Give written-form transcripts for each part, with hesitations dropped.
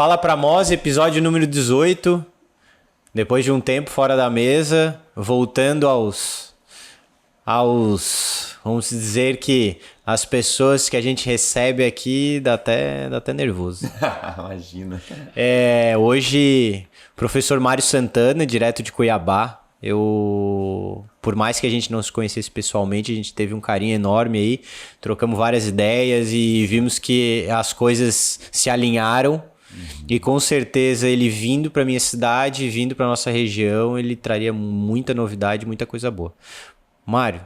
Fala Pra Mose, episódio número 18. Depois de um tempo fora da mesa, voltando vamos dizer que as pessoas que a gente recebe aqui dá até nervoso. Imagina. Hoje, professor Mário Santana, direto de Cuiabá. Por mais que a gente não se conhecesse pessoalmente, a gente teve um carinho enorme aí, trocamos várias ideias e vimos que as coisas se alinharam. E com certeza ele vindo para minha cidade, vindo para nossa região, ele traria muita novidade, muita coisa boa. Mário,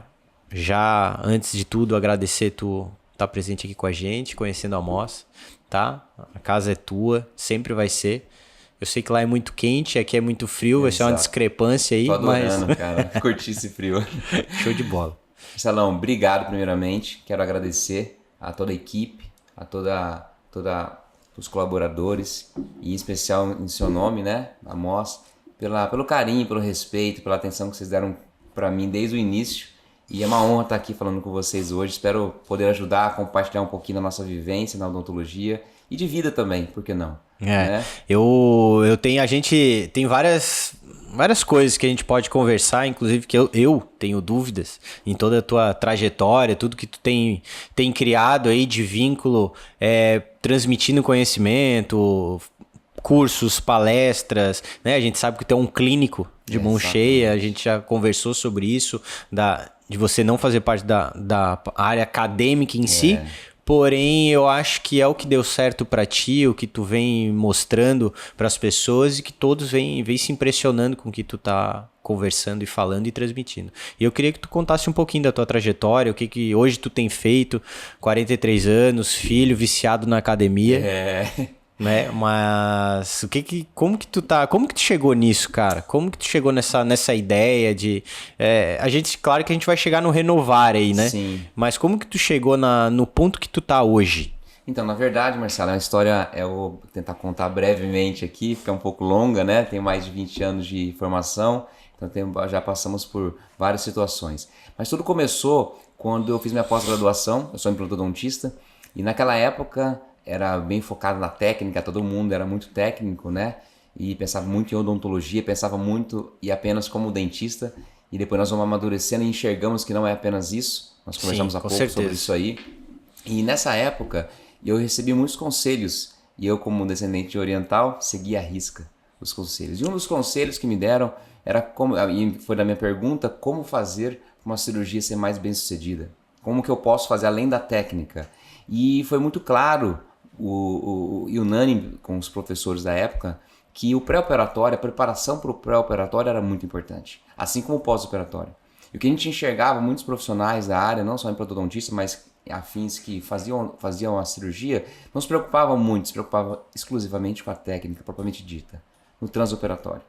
já antes de tudo agradecer tu estar presente aqui com a gente, conhecendo a Mos, tá? A casa é tua, sempre vai ser. Eu sei que lá é muito quente, aqui é muito frio, vai ser uma discrepância aí, Tô adorando, mas cara. Curti esse frio. Show de bola. Marcelão, obrigado primeiramente. Quero agradecer a toda a equipe, a toda os colaboradores e em especial em seu nome, né, a Mos, pelo carinho, pelo respeito, pela atenção que vocês deram para mim desde o início. E é uma honra estar aqui falando com vocês hoje. Espero poder ajudar a compartilhar um pouquinho da nossa vivência na odontologia e de vida também, por que não? Né? A gente tem várias coisas que a gente pode conversar, inclusive que eu tenho dúvidas em toda a tua trajetória, tudo que tu tem criado aí de vínculo, transmitindo conhecimento, cursos, palestras, né? A gente sabe que tu é um clínico de mão cheia, a gente já conversou sobre isso, de você não fazer parte da área acadêmica em si. Porém, eu acho que é o que deu certo pra ti, o que tu vem mostrando pras pessoas e que todos vêm se impressionando com o que tu tá conversando e falando e transmitindo. E eu queria que tu contasse um pouquinho da tua trajetória, o que hoje tu tem feito, 43 anos, filho, viciado na academia. Né? Mas como que tu chegou nisso, cara? Como que tu chegou nessa ideia de claro que a gente vai chegar no renovar aí, né? Sim. Mas como que tu chegou no ponto que tu tá hoje? Então, na verdade, Marcelo, é uma história, eu vou tentar contar brevemente aqui, fica um pouco longa, né? Tenho mais de 20 anos de formação, então já passamos por várias situações. Mas tudo começou quando eu fiz minha pós-graduação, eu sou implantodontista, e naquela época era bem focado na técnica, todo mundo era muito técnico, né? E pensava muito em odontologia, pensava muito e apenas como dentista. E depois nós vamos amadurecendo e enxergamos que não é apenas isso. Nós conversamos há pouco sobre isso aí. E nessa época eu recebi muitos conselhos. E eu, como descendente oriental, segui à risca os conselhos. E um dos conselhos que me deram era e foi da minha pergunta, como fazer uma cirurgia ser mais bem sucedida? Como que eu posso fazer além da técnica? E foi muito claro e unânime com os professores da época que o pré-operatório, a preparação para o pré-operatório era muito importante, assim como o pós-operatório. E o que a gente enxergava, muitos profissionais da área, não só implantodontistas, mas afins que faziam a cirurgia, não se preocupavam muito, se preocupavam exclusivamente com a técnica propriamente dita, no transoperatório.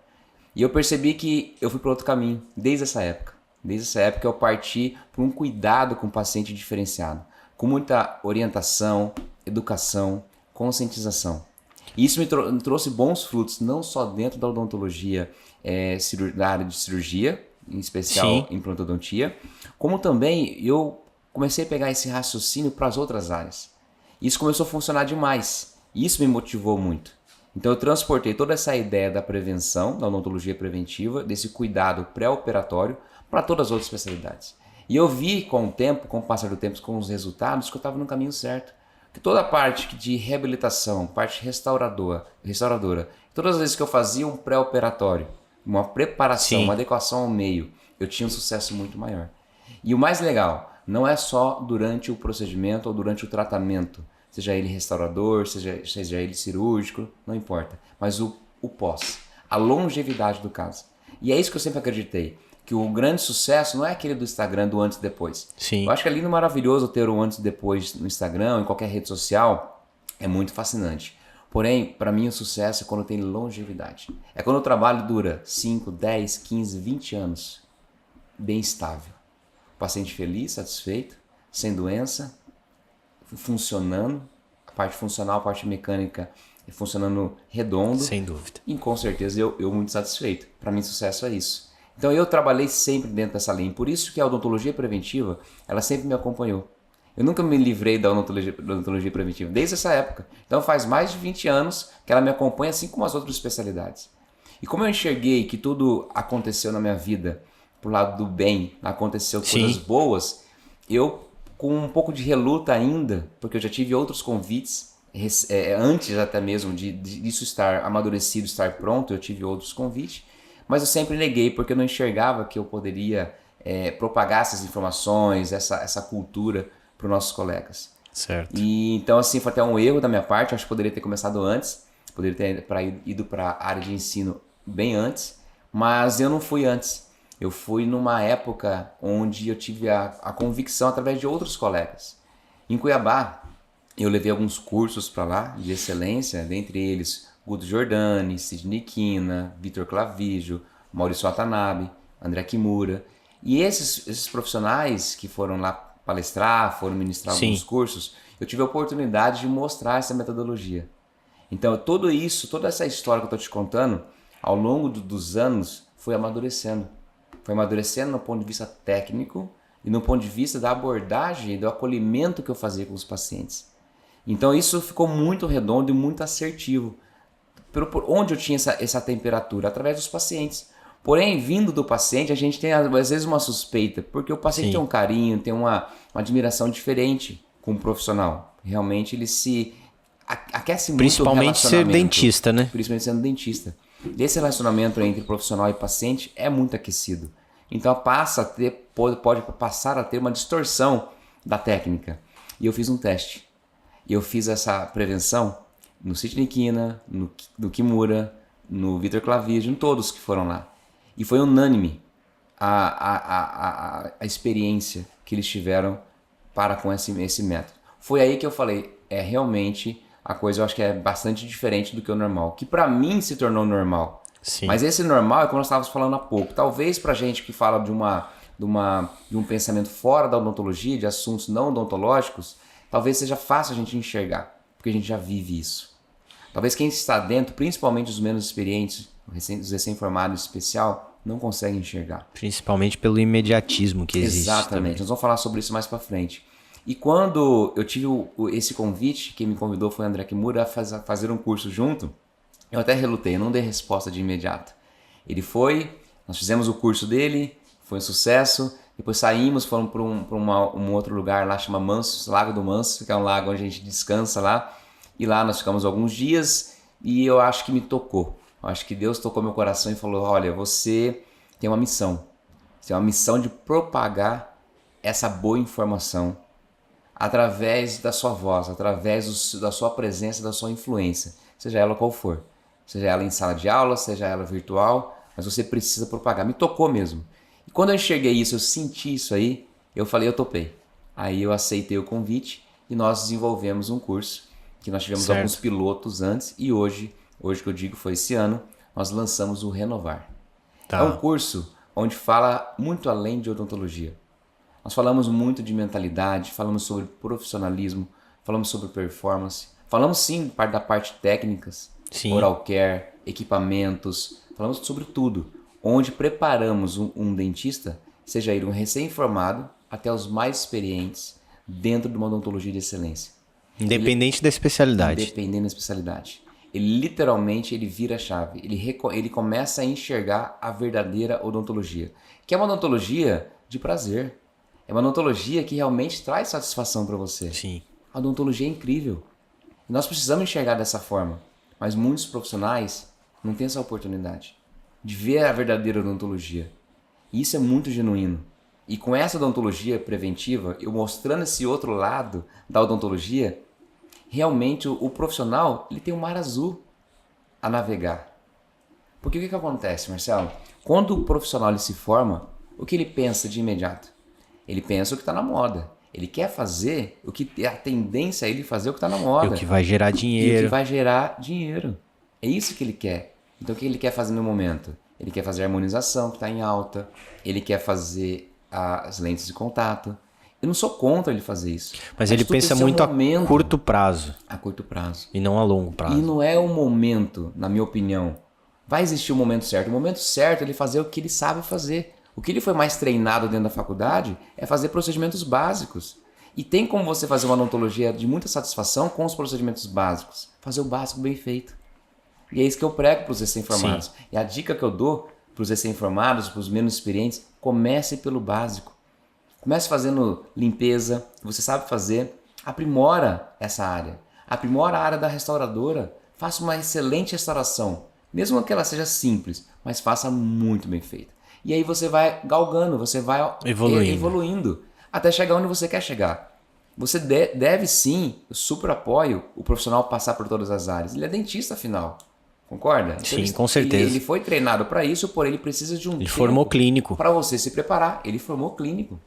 E eu percebi que eu fui para outro caminho, desde essa época. Desde essa época eu parti para um cuidado com o paciente diferenciado, com muita orientação, educação, conscientização. E isso me trouxe bons frutos, não só dentro da odontologia, da área de cirurgia, em especial em implantodontia, como também eu comecei a pegar esse raciocínio para as outras áreas. Isso começou a funcionar demais. E isso me motivou muito. Então eu transportei toda essa ideia da prevenção, da odontologia preventiva, desse cuidado pré-operatório para todas as outras especialidades. E eu vi com o tempo, com o passar do tempo, com os resultados, que eu estava no caminho certo. Que toda a parte de reabilitação, parte restauradora, todas as vezes que eu fazia um pré-operatório, uma preparação, uma adequação ao meio, eu tinha um sucesso muito maior. E o mais legal, não é só durante o procedimento ou durante o tratamento, seja ele restaurador, seja ele cirúrgico, não importa, mas o pós, a longevidade do caso. E é isso que eu sempre acreditei, que o grande sucesso não é aquele do Instagram do antes e depois. Sim. Eu acho que é lindo e maravilhoso ter o antes e depois no Instagram, em qualquer rede social, é muito fascinante. Porém, para mim o sucesso é quando tem longevidade. É quando o trabalho dura 5, 10, 15, 20 anos, bem estável. O paciente feliz, satisfeito, sem doença, funcionando, a parte funcional, a parte mecânica funcionando redondo. Sem dúvida. E com certeza eu muito satisfeito. Para mim sucesso é isso. Então eu trabalhei sempre dentro dessa linha. Por isso que a odontologia preventiva, ela sempre me acompanhou. Eu nunca me livrei da odontologia preventiva, desde essa época. Então faz mais de 20 anos que ela me acompanha, assim como as outras especialidades. E como eu enxerguei que tudo aconteceu na minha vida pro lado do bem, aconteceu coisas boas, eu, com um pouco de reluta ainda, porque eu já tive outros convites, antes até mesmo disso estar amadurecido, estar pronto, eu tive outros convites, mas eu sempre neguei porque eu não enxergava que eu poderia propagar essas informações, essa cultura para os nossos colegas. Certo. E então assim foi até um erro da minha parte, acho que poderia ter começado antes, poderia ter ido para a área de ensino bem antes, mas eu não fui antes. Eu fui numa época onde eu tive a convicção através de outros colegas. Em Cuiabá, eu levei alguns cursos para lá de excelência, dentre eles Guto Giordani, Sidney Kina, Vitor Clavijo, Maurício Watanabe, André Kimura. E esses profissionais que foram lá palestrar, foram ministrar alguns cursos, eu tive a oportunidade de mostrar essa metodologia. Então, tudo isso, toda essa história que eu estou te contando, ao longo dos anos, foi amadurecendo. Foi amadurecendo no ponto de vista técnico e no ponto de vista da abordagem e do acolhimento que eu fazia com os pacientes. Então, isso ficou muito redondo e muito assertivo. Por onde eu tinha essa temperatura? Através dos pacientes. Porém, vindo do paciente, a gente tem às vezes uma suspeita, porque o paciente tem um carinho, tem uma admiração diferente com o profissional. Realmente ele se aquece muito. Principalmente ser dentista, né? Principalmente sendo dentista. Esse relacionamento entre profissional e paciente é muito aquecido. Então pode passar a ter uma distorção da técnica. E eu fiz um teste. E eu fiz essa prevenção no Sidney Kina, no Kimura, no Vitor Clavijo, em todos que foram lá. E foi unânime a experiência que eles tiveram para com esse método. Foi aí que eu falei, realmente a coisa eu acho que é bastante diferente do que o normal. Que para mim se tornou normal. Sim. Mas esse normal é como nós estávamos falando há pouco. Talvez para gente que fala de um pensamento fora da odontologia, de assuntos não odontológicos, talvez seja fácil a gente enxergar, porque a gente já vive isso. Talvez quem está dentro, principalmente os menos experientes, os recém-formados em especial, não conseguem enxergar. Principalmente pelo imediatismo que existe. Exatamente. Também. Nós vamos falar sobre isso mais para frente. E quando eu tive esse convite, quem me convidou foi o André Kimura a fazer um curso junto, eu até relutei, eu não dei resposta de imediato. Ele foi, nós fizemos o curso dele, foi um sucesso, depois saímos, fomos para um outro lugar lá, chama Mansos, Lago do Manso, que é um lago onde a gente descansa lá, e lá nós ficamos alguns dias e eu acho que me tocou. Eu acho que Deus tocou meu coração e falou, olha, você tem uma missão. Você tem uma missão de propagar essa boa informação através da sua voz, através da sua presença, da sua influência, seja ela qual for. Seja ela em sala de aula, seja ela virtual, mas você precisa propagar. Me tocou mesmo. E quando eu enxerguei isso, eu senti isso aí, eu falei, eu topei. Aí eu aceitei o convite e nós desenvolvemos um curso, que nós tivemos alguns pilotos antes e hoje que eu digo foi esse ano, nós lançamos o Renovar. Tá. É um curso onde fala muito além de odontologia. Nós falamos muito de mentalidade, falamos sobre profissionalismo, falamos sobre performance, falamos sim da parte técnicas, oral care, equipamentos, falamos sobre tudo, onde preparamos um dentista, seja ele um recém-formado até os mais experientes, dentro de uma odontologia de excelência. Independente da especialidade. Independente da especialidade. Ele literalmente vira a chave, ele começa a enxergar a verdadeira odontologia, que é uma odontologia de prazer. É uma odontologia que realmente traz satisfação para você. Sim. A odontologia é incrível. E nós precisamos enxergar dessa forma. Mas muitos profissionais não têm essa oportunidade de ver a verdadeira odontologia. E isso é muito genuíno. E com essa odontologia preventiva, eu mostrando esse outro lado da odontologia, realmente o profissional ele tem um mar azul a navegar. Porque o que acontece, Marcelo? Quando o profissional ele se forma, o que ele pensa de imediato? Ele pensa o que está na moda. Ele quer fazer o que a tendência é ele fazer o que está na moda. E o que vai gerar dinheiro. E o que vai gerar dinheiro. É isso que ele quer. Então o que ele quer fazer no momento? Ele quer fazer a harmonização que está em alta. Ele quer fazer as lentes de contato. Eu não sou contra ele fazer isso. Mas ele pensa muito a curto prazo. A curto prazo. E não a longo prazo. E não é o momento, na minha opinião. Vai existir o momento certo. O momento certo é ele fazer o que ele sabe fazer. O que ele foi mais treinado dentro da faculdade é fazer procedimentos básicos. E tem como você fazer uma odontologia de muita satisfação com os procedimentos básicos. Fazer o básico bem feito. E é isso que eu prego para os recém-formados. E a dica que eu dou para os recém-formados, para os menos experientes, comece pelo básico. Comece fazendo limpeza, que você sabe fazer. Aprimora essa área. Aprimora a área da restauradora. Faça uma excelente restauração. Mesmo que ela seja simples, mas faça muito bem feita. E aí você vai galgando, você vai evoluindo até chegar onde você quer chegar. Você deve sim, eu super apoio o profissional passar por todas as áreas. Ele é dentista, afinal. Concorda? Então, sim, com certeza. Ele foi treinado para isso, porém ele precisa de um Ele formou clínico. Para você se preparar. Ele formou clínico.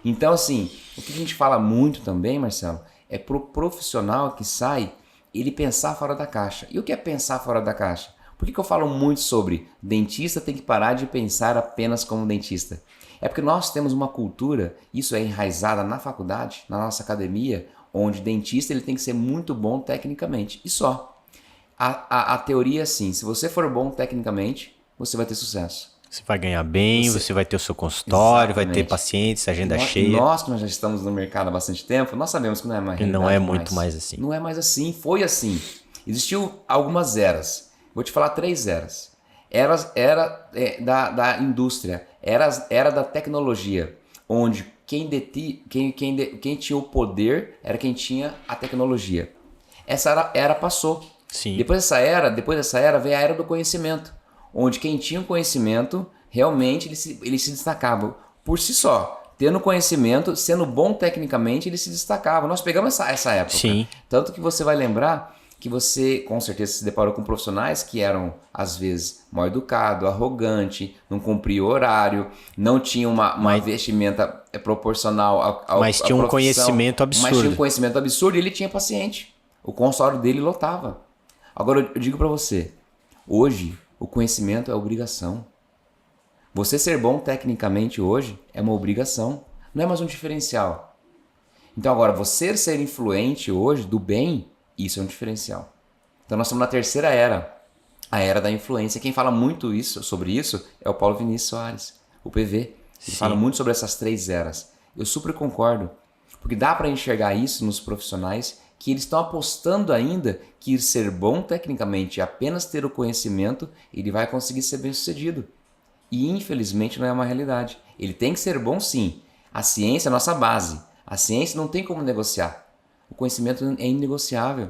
Então, assim, o que a gente fala muito também, Marcelo, é pro profissional que sai, ele pensar fora da caixa. E o que é pensar fora da caixa? Por que eu falo muito sobre dentista tem que parar de pensar apenas como dentista? É porque nós temos uma cultura, isso é enraizada na faculdade, na nossa academia, onde dentista ele tem que ser muito bom tecnicamente. E só. A teoria é assim, se você for bom tecnicamente, você vai ter sucesso. Você vai ganhar bem, você vai ter o seu consultório, Exatamente. vai ter pacientes, agenda cheia. Nós que já estamos no mercado há bastante tempo, nós sabemos que não é mais realidade. Não é muito mais assim. Não é mais assim, foi assim. Existiu algumas eras. Vou te falar 3 eras. Era da indústria, era da tecnologia, onde quem tinha o poder era quem tinha a tecnologia. Essa era passou. Sim. Depois dessa era veio a era do conhecimento, onde quem tinha o conhecimento realmente ele se destacava por si só. Tendo conhecimento, sendo bom tecnicamente, ele se destacava. Nós pegamos essa época. Sim. Tanto que você vai lembrar que você com certeza se deparou com profissionais que eram, às vezes, mal educado, arrogante, não cumpria o horário, não tinha uma vestimenta proporcional ao mas tinha um conhecimento absurdo. Mas tinha um conhecimento absurdo e ele tinha paciente. O consultório dele lotava. Agora, eu digo para você, hoje, o conhecimento é obrigação. Você ser bom tecnicamente hoje é uma obrigação, não é mais um diferencial. Então agora, você ser influente hoje do bem, isso é um diferencial. Então nós estamos na terceira era, a era da influência. Quem fala muito sobre isso é o Paulo Vinícius Soares, o PV. Ele fala muito sobre essas 3 eras. Eu super concordo, porque dá para enxergar isso nos profissionais que eles estão apostando ainda que ser bom tecnicamente e apenas ter o conhecimento, ele vai conseguir ser bem sucedido. E infelizmente não é uma realidade. Ele tem que ser bom sim. A ciência é a nossa base. A ciência não tem como negociar. O conhecimento é inegociável.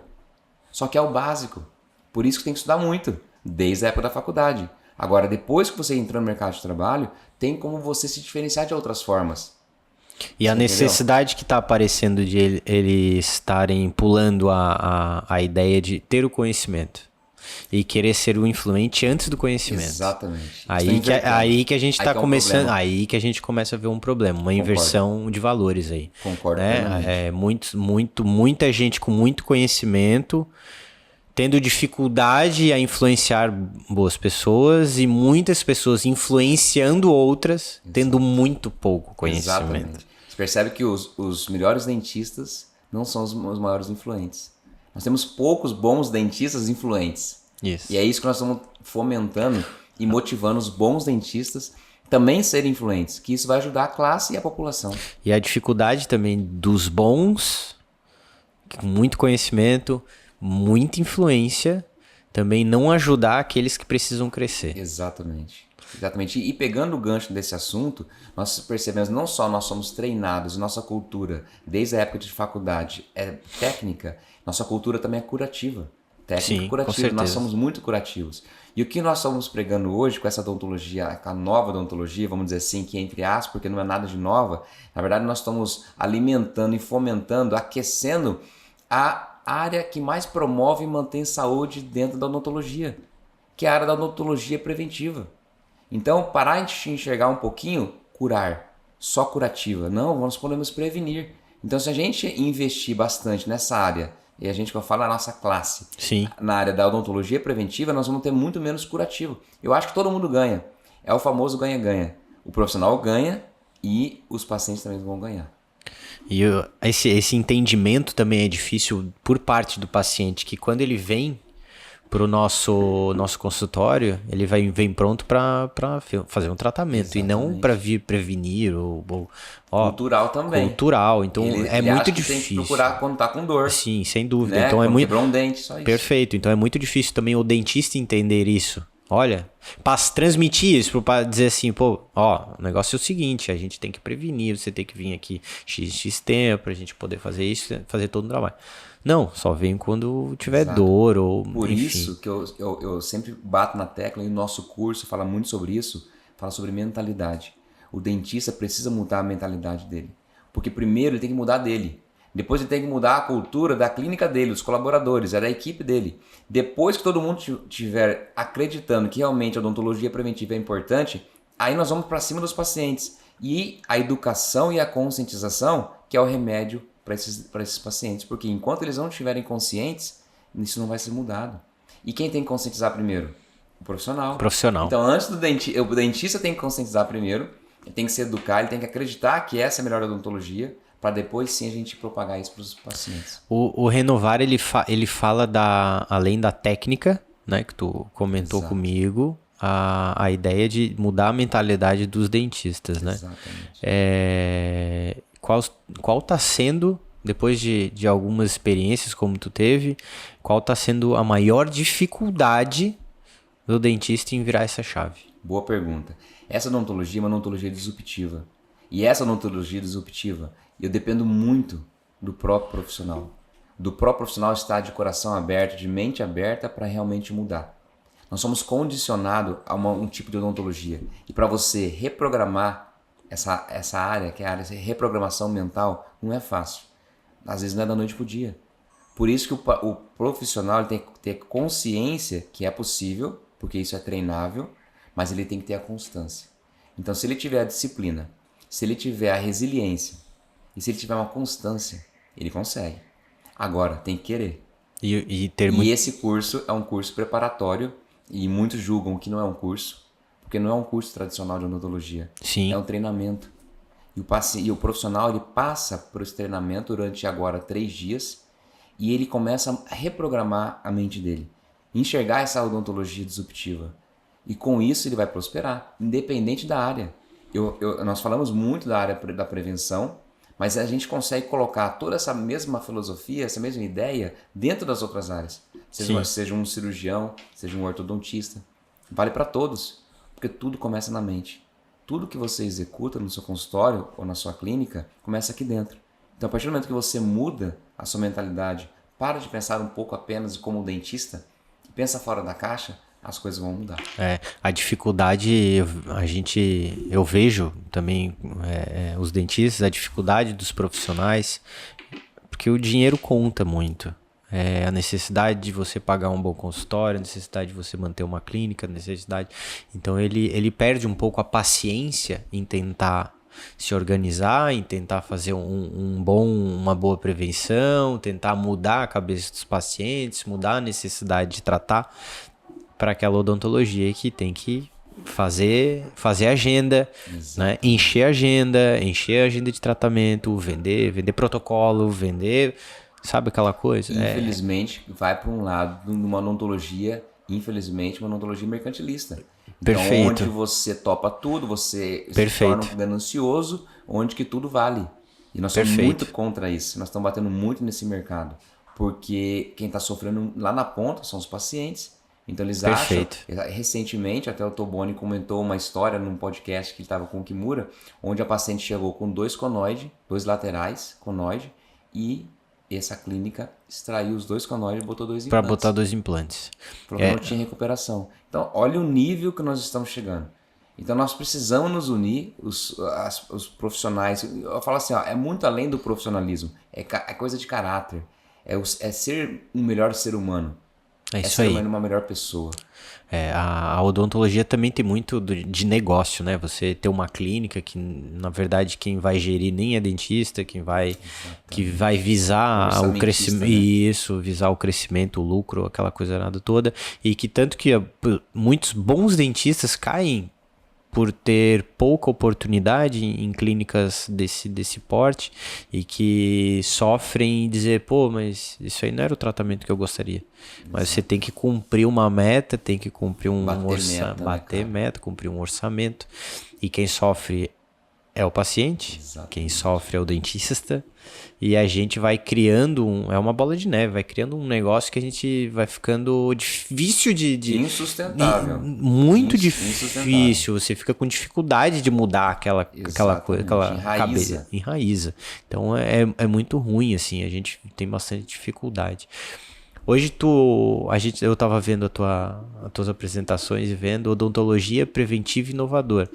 Só que é o básico. Por isso que tem que estudar muito, desde a época da faculdade. Agora, depois que você entrou no mercado de trabalho, tem como você se diferenciar de outras formas. E a necessidade que está aparecendo de eles estarem pulando a ideia de ter o conhecimento e querer ser o influente antes do conhecimento. Exatamente. Aí que a gente está começando, problema. aí que a gente começa a ver um problema, uma inversão de valores aí. Concordo. Né? Muita gente com muito conhecimento tendo dificuldade a influenciar boas pessoas e muitas pessoas influenciando outras tendo muito pouco conhecimento. Exatamente. Você percebe que os melhores dentistas não são os maiores influentes. Nós temos poucos bons dentistas influentes. Isso. E é isso que nós estamos fomentando e motivando os bons dentistas também serem influentes, que isso vai ajudar a classe e a população. E a dificuldade também dos bons, com muito conhecimento, muita influência, também não ajudar aqueles que precisam crescer. Exatamente. E pegando o gancho desse assunto, nós percebemos não só nós somos treinados, nossa cultura, desde a época de faculdade, é técnica, nossa cultura também é curativa. Técnica curativa, nós somos muito curativos. E o que nós estamos pregando hoje com essa odontologia, com a nova odontologia, vamos dizer assim, que entre aspas, porque não é nada de nova, na verdade nós estamos alimentando e fomentando, aquecendo a área que mais promove e mantém saúde dentro da odontologia, que é a área da odontologia preventiva. Então, parar de enxergar um pouquinho, curar, só curativa. Não, nós podemos prevenir. Então, se a gente investir bastante nessa área, e a gente vai falar a nossa classe, na área da odontologia preventiva, nós vamos ter muito menos curativo. Eu acho que todo mundo ganha. É o famoso ganha-ganha. O profissional ganha e os pacientes também vão ganhar. E esse entendimento também é difícil por parte do paciente, que quando ele vem pro nosso consultório, ele vem pronto para fazer um tratamento. Exatamente. E não para vir prevenir ou cultural também. Cultural, então ele muito acha que difícil. Tem que procurar quando tá com dor. Sim, sem dúvida. Né? Então quando é muito quebrou um dente, só isso. Perfeito. Então é muito difícil também o dentista entender isso. Olha, transmitir isso para dizer assim, pô, ó, o negócio é o seguinte, a gente tem que prevenir, você tem que vir aqui x tempo pra gente poder fazer isso, fazer todo o trabalho. Não, só vem quando tiver Exato. Dor ou Por enfim. isso que eu sempre bato na tecla, e o nosso curso fala muito sobre isso, fala sobre mentalidade. O dentista precisa mudar a mentalidade dele. Porque primeiro ele tem que mudar dele. Depois ele tem que mudar a cultura da clínica dele, dos colaboradores, é da equipe dele. Depois que todo mundo estiver acreditando que realmente a odontologia preventiva é importante, aí nós vamos para cima dos pacientes. E a educação e a conscientização, que é o remédio para esses pacientes. Porque enquanto eles não estiverem conscientes, isso não vai ser mudado. E quem tem que conscientizar primeiro? O profissional. Então antes do dentista, o dentista tem que conscientizar primeiro, ele tem que se educar, ele tem que acreditar que essa é a melhor odontologia, para depois sim a gente propagar isso para os pacientes. O Renovar, ele fala além da técnica, né, que tu comentou Exato. Comigo, a ideia de mudar a mentalidade dos dentistas, né? Exatamente. Qual tá sendo, depois de algumas experiências como tu teve, qual tá sendo a maior dificuldade do dentista em virar essa chave? Boa pergunta. Essa odontologia é uma odontologia disruptiva. E essa odontologia disruptiva, eu dependo muito do próprio profissional. Do próprio profissional estar de coração aberto, de mente aberta para realmente mudar. Nós somos condicionados a um tipo de odontologia. E para você reprogramar essa área, que é a área de reprogramação mental, não é fácil. Às vezes não é da noite para o dia. Por isso que o profissional tem que ter consciência que é possível, porque isso é treinável, mas ele tem que ter a constância. Então, se ele tiver a disciplina, se ele tiver a resiliência e se ele tiver uma constância, ele consegue. Agora, tem que querer. E esse curso é um curso preparatório e muitos julgam que não é um curso, porque não é um curso tradicional de odontologia. Sim. É um treinamento. E o profissional ele passa por esse treinamento durante agora 3 dias e ele começa a reprogramar a mente dele, enxergar essa odontologia disruptiva. E com isso ele vai prosperar, independente da área. Nós falamos muito da área da prevenção, mas a gente consegue colocar toda essa mesma filosofia, essa mesma ideia dentro das outras áreas. Seja um cirurgião, seja um ortodontista. Vale para todos, porque tudo começa na mente. Tudo que você executa no seu consultório ou na sua clínica começa aqui dentro. Então, a partir do momento que você muda a sua mentalidade, para de pensar um pouco apenas como dentista, e pensa fora da caixa, as coisas vão mudar. A dificuldade, eu vejo também os dentistas, a dificuldade dos profissionais, porque o dinheiro conta muito. A necessidade de você pagar um bom consultório, a necessidade de você manter uma clínica, a necessidade... Então ele perde um pouco a paciência em tentar se organizar, em tentar fazer uma boa prevenção, tentar mudar a cabeça dos pacientes, mudar a necessidade de tratar para aquela odontologia que tem que fazer agenda, né? Encher a agenda de tratamento, vender protocolo, sabe aquela coisa? Infelizmente, vai para um lado de uma odontologia, uma odontologia mercantilista. Então, Perfeito. Onde você topa tudo, você se torna um ganancioso, onde que tudo vale. E nós somos muito contra isso, nós estamos batendo muito nesse mercado, porque quem está sofrendo lá na ponta são os pacientes. Então eles acham, recentemente até o Toboni comentou uma história num podcast que ele estava com o Kimura, onde a paciente chegou com 2 conoides, 2 laterais conoides, e essa clínica extraiu os 2 conoides e botou 2 implantes. Para botar 2 implantes. Porque não tinha recuperação. Então olha o nível que nós estamos chegando. Então nós precisamos nos unir, os profissionais. Eu falo assim, é muito além do profissionalismo, é coisa de caráter, é ser um melhor ser humano. É isso aí. Uma melhor pessoa. A odontologia também tem muito de negócio, né? Você ter uma clínica que, na verdade, quem vai gerir nem é dentista, que vai visar o crescimento, né? Visar o crescimento, o lucro, aquela coisa nada toda. E que tanto que muitos bons dentistas caem por ter pouca oportunidade em clínicas desse porte e que sofrem dizer, pô, mas isso aí não era o tratamento que eu gostaria. Mas você tem que cumprir uma meta, tem que cumprir bater meta, cumprir um orçamento. E quem sofre é o paciente, quem sofre é o dentista, e a gente vai criando, é uma bola de neve, vai criando um negócio que a gente vai ficando difícil de insustentável. Muito difícil, você fica com dificuldade de mudar aquela coisa, aquela cabeça, enraiza. Então é muito ruim, assim, a gente tem bastante dificuldade. Hoje eu tava vendo as tuas apresentações e vendo odontologia preventiva e inovador.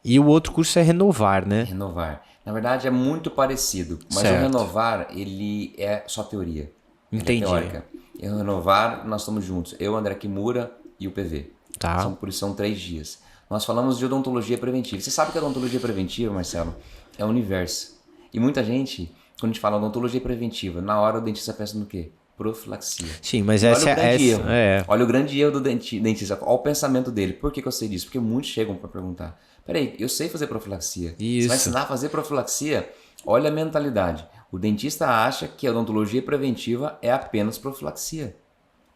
E o outro curso é renovar, né? Renovar. Na verdade é muito parecido, mas o renovar, ele é só teoria. Entendi. É teórica. E o renovar, nós estamos juntos. Eu, André Kimura e o PV. Tá. Por isso são 3 dias. Nós falamos de odontologia preventiva. Você sabe que a odontologia preventiva, Marcelo, é o universo. E muita gente... Quando a gente fala odontologia preventiva, na hora o dentista pensa no quê? Profilaxia. Sim, mas essa é... Olha o grande erro do dentista. Olha o pensamento dele. Por que eu sei disso? Porque muitos chegam para perguntar. Peraí, eu sei fazer profilaxia. Isso. Você vai ensinar a fazer profilaxia? Olha a mentalidade. O dentista acha que a odontologia preventiva é apenas profilaxia.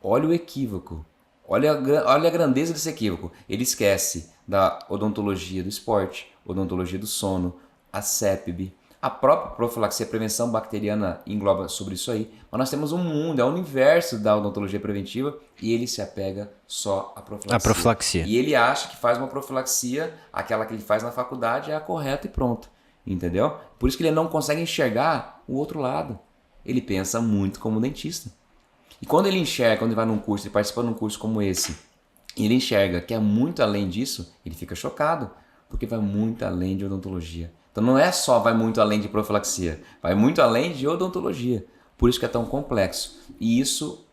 Olha o equívoco. Olha a grandeza desse equívoco. Ele esquece da odontologia do esporte, odontologia do sono, a CEPB. A própria profilaxia, prevenção bacteriana, engloba sobre isso aí. Mas nós temos um mundo, é o universo da odontologia preventiva e ele se apega só à profilaxia. A profilaxia. E ele acha que faz uma profilaxia, aquela que ele faz na faculdade é a correta e pronto. Entendeu? Por isso que ele não consegue enxergar o outro lado. Ele pensa muito como dentista. E quando ele enxerga, quando ele vai num curso, ele participa de um curso como esse, e ele enxerga que é muito além disso, ele fica chocado, porque vai muito além de odontologia. Então não é só vai muito além de profilaxia, vai muito além de odontologia. Por isso que é tão complexo. E isso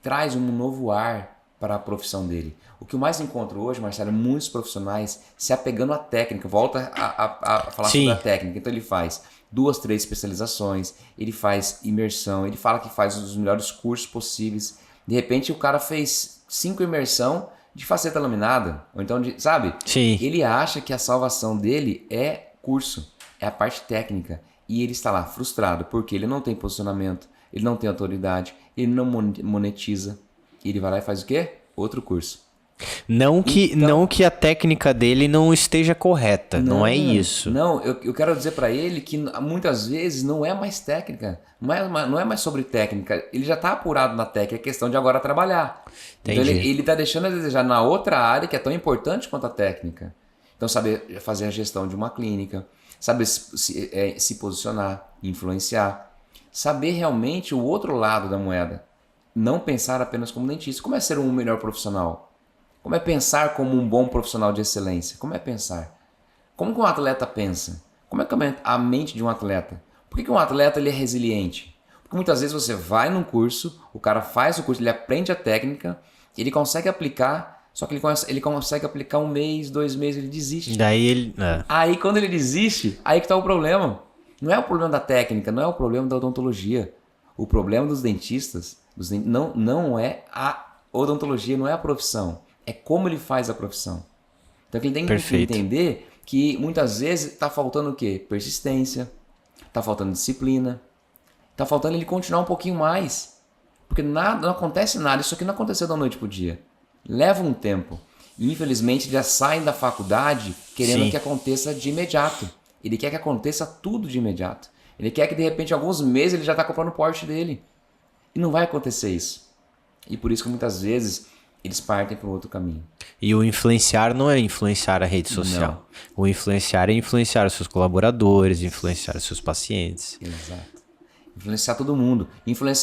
traz um novo ar para a profissão dele. O que eu mais encontro hoje, Marcelo, é muitos profissionais se apegando à técnica. Volta a falar sobre a técnica. Então ele faz 2, 3 especializações, ele faz imersão, ele fala que faz os melhores cursos possíveis. De repente o cara fez 5 imersão de faceta laminada, ou então sabe? Sim. Ele acha que a salvação dele é curso, é a parte técnica, e ele está lá frustrado porque ele não tem posicionamento, ele não tem autoridade, ele não monetiza, e ele vai lá e faz o quê? Outro curso. Não que a técnica dele não esteja correta, não é isso. Não, eu quero dizer para ele que muitas vezes não é mais técnica, não é mais sobre técnica, ele já está apurado na técnica, é questão de agora trabalhar. Entendi. Então ele está deixando a desejar na outra área que é tão importante quanto a técnica. Então saber fazer a gestão de uma clínica, saber se posicionar, influenciar, saber realmente o outro lado da moeda, não pensar apenas como dentista. Como é ser um melhor profissional? Como é pensar como um bom profissional de excelência? Como é pensar? Como que um atleta pensa? Como é que é a mente de um atleta? Por que um atleta ele é resiliente? Porque muitas vezes você vai num curso, o cara faz o curso, ele aprende a técnica, ele consegue aplicar, só que ele consegue aplicar 1 mês, 2 meses, ele desiste. Aí quando ele desiste, aí que está o problema. Não é o problema da técnica, não é o problema da odontologia. O problema dos dentistas não é a odontologia, não é a profissão. É como ele faz a profissão. Então ele tem que entender que muitas vezes está faltando o quê? Persistência, está faltando disciplina, está faltando ele continuar um pouquinho mais. Porque não acontece nada, isso aqui não aconteceu da noite para o dia. Leva um tempo. E infelizmente já saem da faculdade querendo que aconteça de imediato. Ele quer que aconteça tudo de imediato. Ele quer que de repente, em alguns meses, ele já está comprando o Porsche dele. E não vai acontecer isso. E por isso que muitas vezes eles partem para um outro caminho. E o influenciar não é influenciar a rede social. Não. O influenciar é influenciar os seus colaboradores, influenciar os seus pacientes. Exato. Influenciar todo mundo.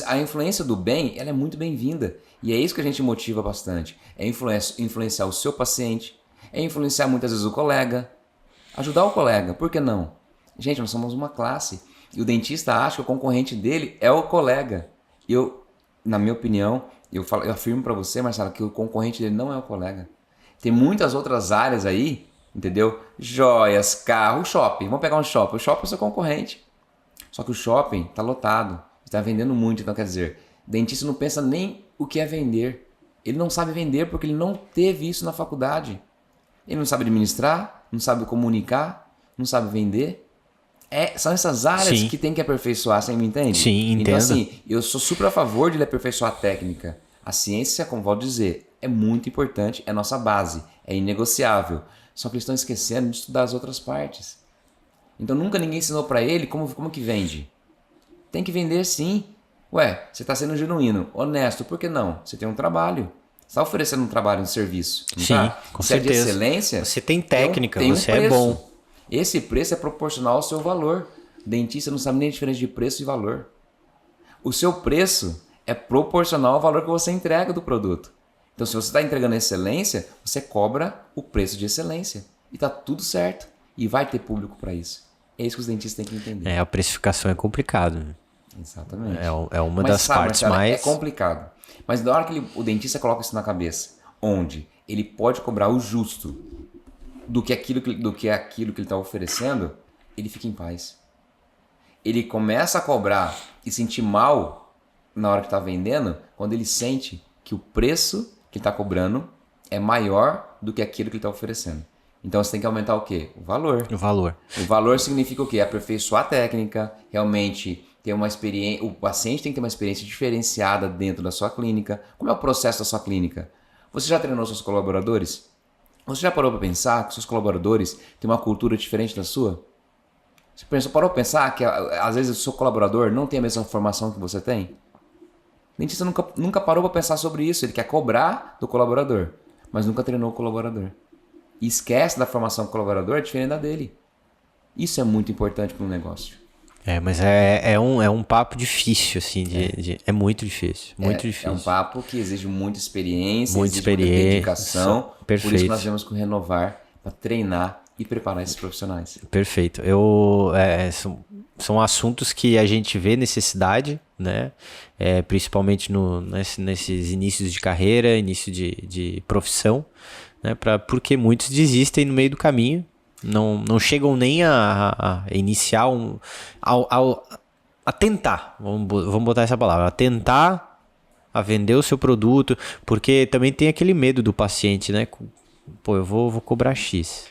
A influência do bem, ela é muito bem-vinda. E é isso que a gente motiva bastante. É influenciar o seu paciente, é influenciar muitas vezes o colega, ajudar o colega, por que não? Gente, nós somos uma classe. E o dentista acha que o concorrente dele é o colega. Na minha opinião, eu afirmo para você, Marcelo, que o concorrente dele não é o colega. Tem muitas outras áreas aí, entendeu? Joias, carro, shopping. Vamos pegar um shopping. O shopping é o seu concorrente. Só que o shopping está lotado, está vendendo muito. Então, quer dizer, o dentista não pensa nem o que é vender. Ele não sabe vender porque ele não teve isso na faculdade. Ele não sabe administrar, não sabe comunicar, não sabe vender. São essas áreas Sim. que tem que aperfeiçoar, você me entende? Sim, entendo. Então, assim, eu sou super a favor de ele aperfeiçoar a técnica. A ciência, como vou dizer, é muito importante, é nossa base, é inegociável. Só que eles estão esquecendo de estudar as outras partes. Então, nunca ninguém ensinou para ele como que vende. Tem que vender sim. Ué, você está sendo genuíno, honesto, por que não? Você tem um trabalho. Você está oferecendo um trabalho, um serviço. Não Sim, tá? com Se é de certeza. excelência, Você tem técnica, tem um você é preço. bom. Esse preço é proporcional ao seu valor. Dentista não sabe nem a diferença de preço e valor. O seu preço é proporcional ao valor que você entrega do produto. Então, se você está entregando excelência, você cobra o preço de excelência. E está tudo certo. E vai ter público para isso. É isso que os dentistas têm que entender. A precificação é complicado. Exatamente. É uma das partes Marcelo, mais... É complicado. Mas na hora que o dentista coloca isso na cabeça, onde ele pode cobrar o justo do que aquilo que ele está oferecendo, ele fica em paz. Ele começa a cobrar e sentir mal na hora que está vendendo, quando ele sente que o preço que está cobrando é maior do que aquilo que ele está oferecendo. Então você tem que aumentar o quê? O valor. O valor. O valor significa o quê? Aperfeiçoar a técnica, realmente ter uma experiência. O paciente tem que ter uma experiência diferenciada dentro da sua clínica. Como é o processo da sua clínica? Você já treinou seus colaboradores? Você já parou para pensar que seus colaboradores têm uma cultura diferente da sua? Você parou para pensar que às vezes o seu colaborador não tem a mesma formação que você tem? O dentista nunca parou para pensar sobre isso. Ele quer cobrar do colaborador, mas nunca treinou o colaborador. E esquece da formação do colaborador diferente da dele. Isso é muito importante para um negócio. Mas é um papo difícil, assim, é muito difícil, muito difícil. É um papo que exige muita experiência, muita muita dedicação. Perfeito. Por isso que nós temos que renovar para treinar e preparar esses profissionais. Perfeito. São assuntos que a gente vê necessidade, né? Principalmente nesses inícios de carreira, início de profissão, né? Porque muitos desistem no meio do caminho. Não chegam nem a iniciar a tentar, vamos botar essa palavra, a tentar a vender o seu produto, porque também tem aquele medo do paciente, né? Pô, eu vou cobrar X,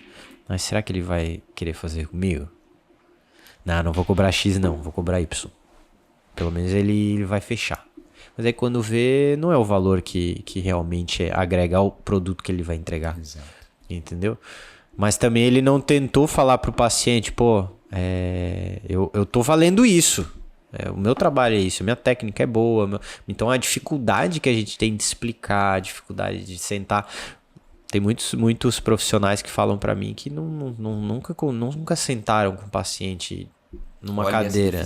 mas será que ele vai querer fazer comigo? Não vou cobrar X não, vou cobrar Y. Pelo menos ele vai fechar. Mas aí quando vê, não é o valor que realmente agrega ao produto que ele vai entregar. Exato. Entendeu? Mas também ele não tentou falar pro paciente, pô, eu tô valendo isso. O meu trabalho é isso, a minha técnica é boa. Então a dificuldade que a gente tem de explicar, a dificuldade de sentar. Tem muitos profissionais que falam pra mim que nunca sentaram com o paciente numa cadeira.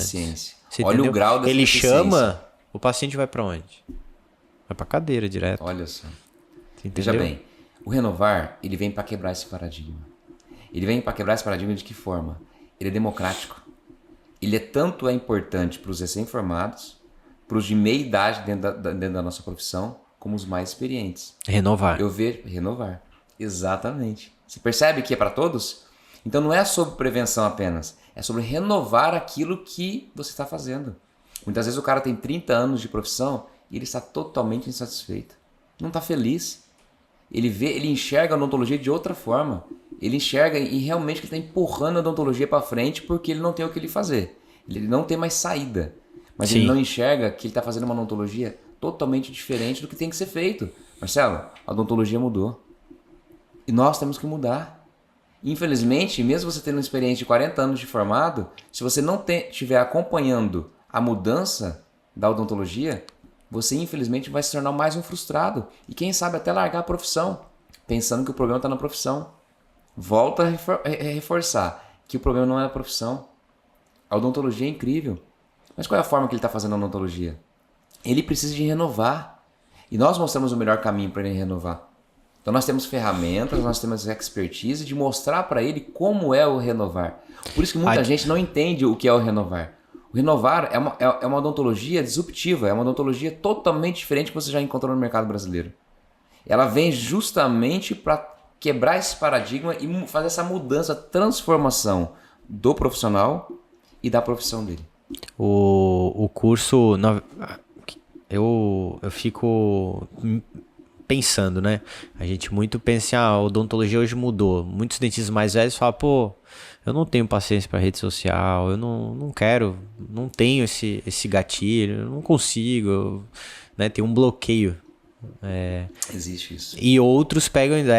Olha o grau dessa ele deficiência. chama, o paciente vai pra onde? Vai pra cadeira direto. Olha só. Entendeu? Veja bem. O Renovar, ele vem para quebrar esse paradigma. Ele vem para quebrar esse paradigma de que forma? Ele é democrático. Ele tanto é importante para os recém-formados, para os de meia idade dentro da nossa profissão, como os mais experientes. Renovar. Eu vejo renovar. Exatamente. Você percebe que é para todos? Então não é sobre prevenção apenas. É sobre renovar aquilo que você está fazendo. Muitas vezes o cara tem 30 anos de profissão e ele está totalmente insatisfeito. Não está feliz. Ele enxerga a odontologia de outra forma. Ele enxerga e realmente ele está empurrando a odontologia para frente porque ele não tem o que ele fazer. Ele não tem mais saída. Mas Sim. ele não enxerga que ele está fazendo uma odontologia totalmente diferente do que tem que ser feito. Marcelo, a odontologia mudou. E nós temos que mudar. Infelizmente, mesmo você tendo uma experiência de 40 anos de formado, se você não estiver acompanhando a mudança da odontologia, você infelizmente vai se tornar mais um frustrado. E quem sabe até largar a profissão, pensando que o problema está na profissão. Volta a reforçar que o problema não é a profissão. A odontologia é incrível. Mas qual é a forma que ele está fazendo a odontologia? Ele precisa de renovar. E nós mostramos o melhor caminho para ele renovar. Então nós temos ferramentas, nós temos expertise de mostrar para ele como é o renovar. Por isso que muita gente não entende o que é o renovar. O renovar é uma odontologia disruptiva, é uma odontologia totalmente diferente que você já encontrou no mercado brasileiro. Ela vem justamente para quebrar esse paradigma e fazer essa mudança, transformação do profissional e da profissão dele. O curso, eu fico pensando, né? A gente muito pensa, a odontologia hoje mudou. Muitos dentistas mais velhos falam, pô, eu não tenho paciência para rede social, eu não quero, não tenho esse gatilho, eu não consigo, né? Tem um bloqueio. Existe isso. E outros pegam ainda,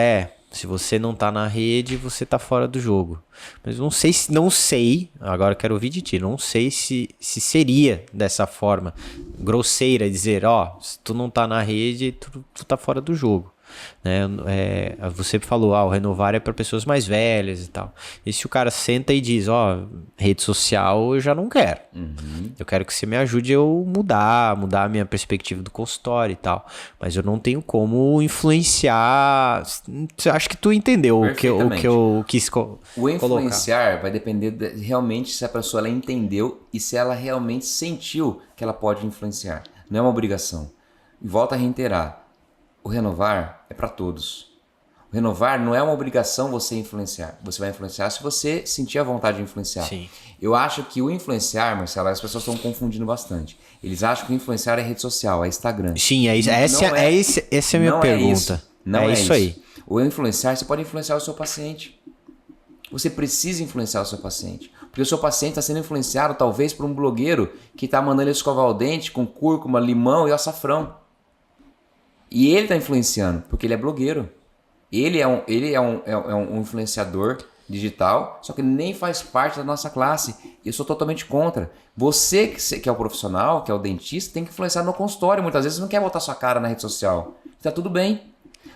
se você não tá na rede, você tá fora do jogo. Mas não sei, agora eu quero ouvir de ti, não sei se seria dessa forma grosseira dizer, se tu não tá na rede, tu tá fora do jogo. Né? Você falou, o Renovar é para pessoas mais velhas e tal. E se o cara senta e diz, rede social eu já não quero. Eu quero que você me ajude a eu mudar a minha perspectiva do consultório e tal. Mas eu não tenho como influenciar. Acho que tu entendeu o que eu quis colocar. O influenciar vai depender realmente se a pessoa ela entendeu e se ela realmente sentiu que ela pode influenciar. Não é uma obrigação. E volto a reiterar. O Renovar é para todos. O Renovar não é uma obrigação você influenciar. Você vai influenciar se você sentir a vontade de influenciar. Sim. Eu acho que o influenciar, Marcelo, as pessoas estão confundindo bastante. Eles acham que o influenciar é rede social, é Instagram. Sim, é isso. Essa é a minha pergunta. Não é isso aí. O influenciar, você pode influenciar o seu paciente. Você precisa influenciar o seu paciente. Porque o seu paciente está sendo influenciado talvez por um blogueiro que está mandando ele escovar o dente com cúrcuma, limão e açafrão. E ele está influenciando, porque ele é blogueiro. Ele é um influenciador digital, só que ele nem faz parte da nossa classe. Eu sou totalmente contra. Você que é o profissional, que é o dentista, tem que influenciar no consultório. Muitas vezes você não quer botar sua cara na rede social. Está tudo bem.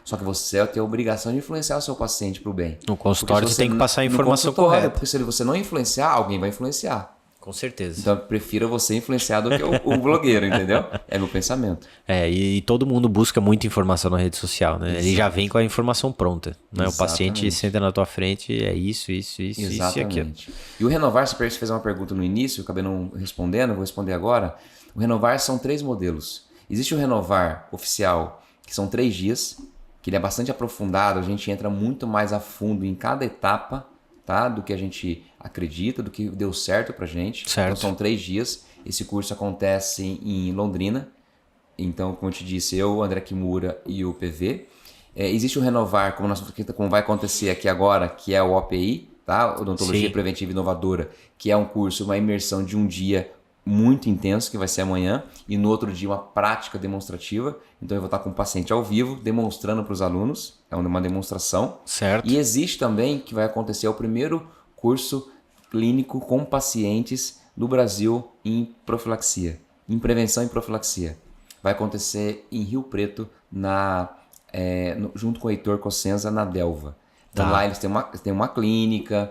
Só que você tem a obrigação de influenciar o seu paciente para o bem. No consultório você tem que passar a informação correta. Porque se você não influenciar, alguém vai influenciar. Com certeza. Então eu prefiro você influenciar do que o blogueiro, entendeu? É meu pensamento. E todo mundo busca muita informação na rede social, né? Exatamente. Ele já vem com a informação pronta, né? O paciente senta na tua frente, é isso e aquilo. E o Renovar, você fez uma pergunta no início, eu acabei não respondendo, vou responder agora. O Renovar são 3 modelos. Existe o Renovar oficial, que são 3 dias, que ele é bastante aprofundado, a gente entra muito mais a fundo em cada etapa, tá? Do que a gente acredita, do que deu certo pra gente. Certo. Então são 3 dias. Esse curso acontece em Londrina. Então, como eu te disse, eu, André Kimura e o PV. Existe o Renovar, como vai acontecer aqui agora, que é o OPI, tá? Odontologia Preventiva Inovadora, que é um curso, uma imersão de um dia muito intenso, que vai ser amanhã, e no outro dia uma prática demonstrativa. Então eu vou estar com o paciente ao vivo, demonstrando para os alunos, é uma demonstração. Certo. E existe também, que vai acontecer, o primeiro curso clínico com pacientes do Brasil em profilaxia, em prevenção e profilaxia. Vai acontecer em Rio Preto, junto com o Heitor Cossenza, na Delva. Então lá eles têm uma clínica,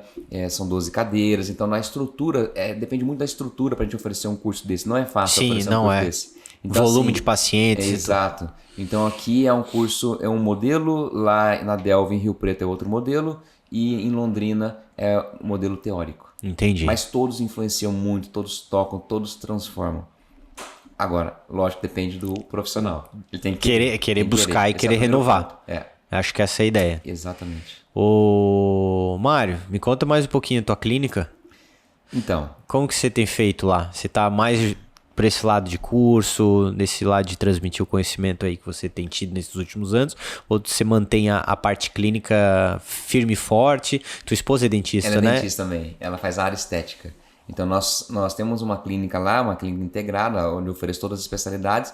são 12 cadeiras, então na estrutura, depende muito da estrutura para a gente oferecer um curso desse, não é fácil oferecer um curso desse. Então, volume de pacientes. Exato. Então aqui é um curso, é um modelo, lá na Delva, em Rio Preto é outro modelo, e em Londrina é um modelo teórico. Entendi. Mas todos influenciam muito, todos tocam, todos transformam. Agora, lógico, depende do profissional. Ele tem que querer buscar e querer renovar. Acho que essa é a ideia. Exatamente. Ô, Mário, me conta mais um pouquinho da tua clínica. Então. Como que você tem feito lá? Você tá mais para esse lado de curso, nesse lado de transmitir o conhecimento aí que você tem tido nesses últimos anos? Ou você mantém a parte clínica firme e forte? Tua esposa é dentista, né? Ela é dentista também. Ela faz a área estética. Então nós temos uma clínica lá, uma clínica integrada, onde eu ofereço todas as especialidades,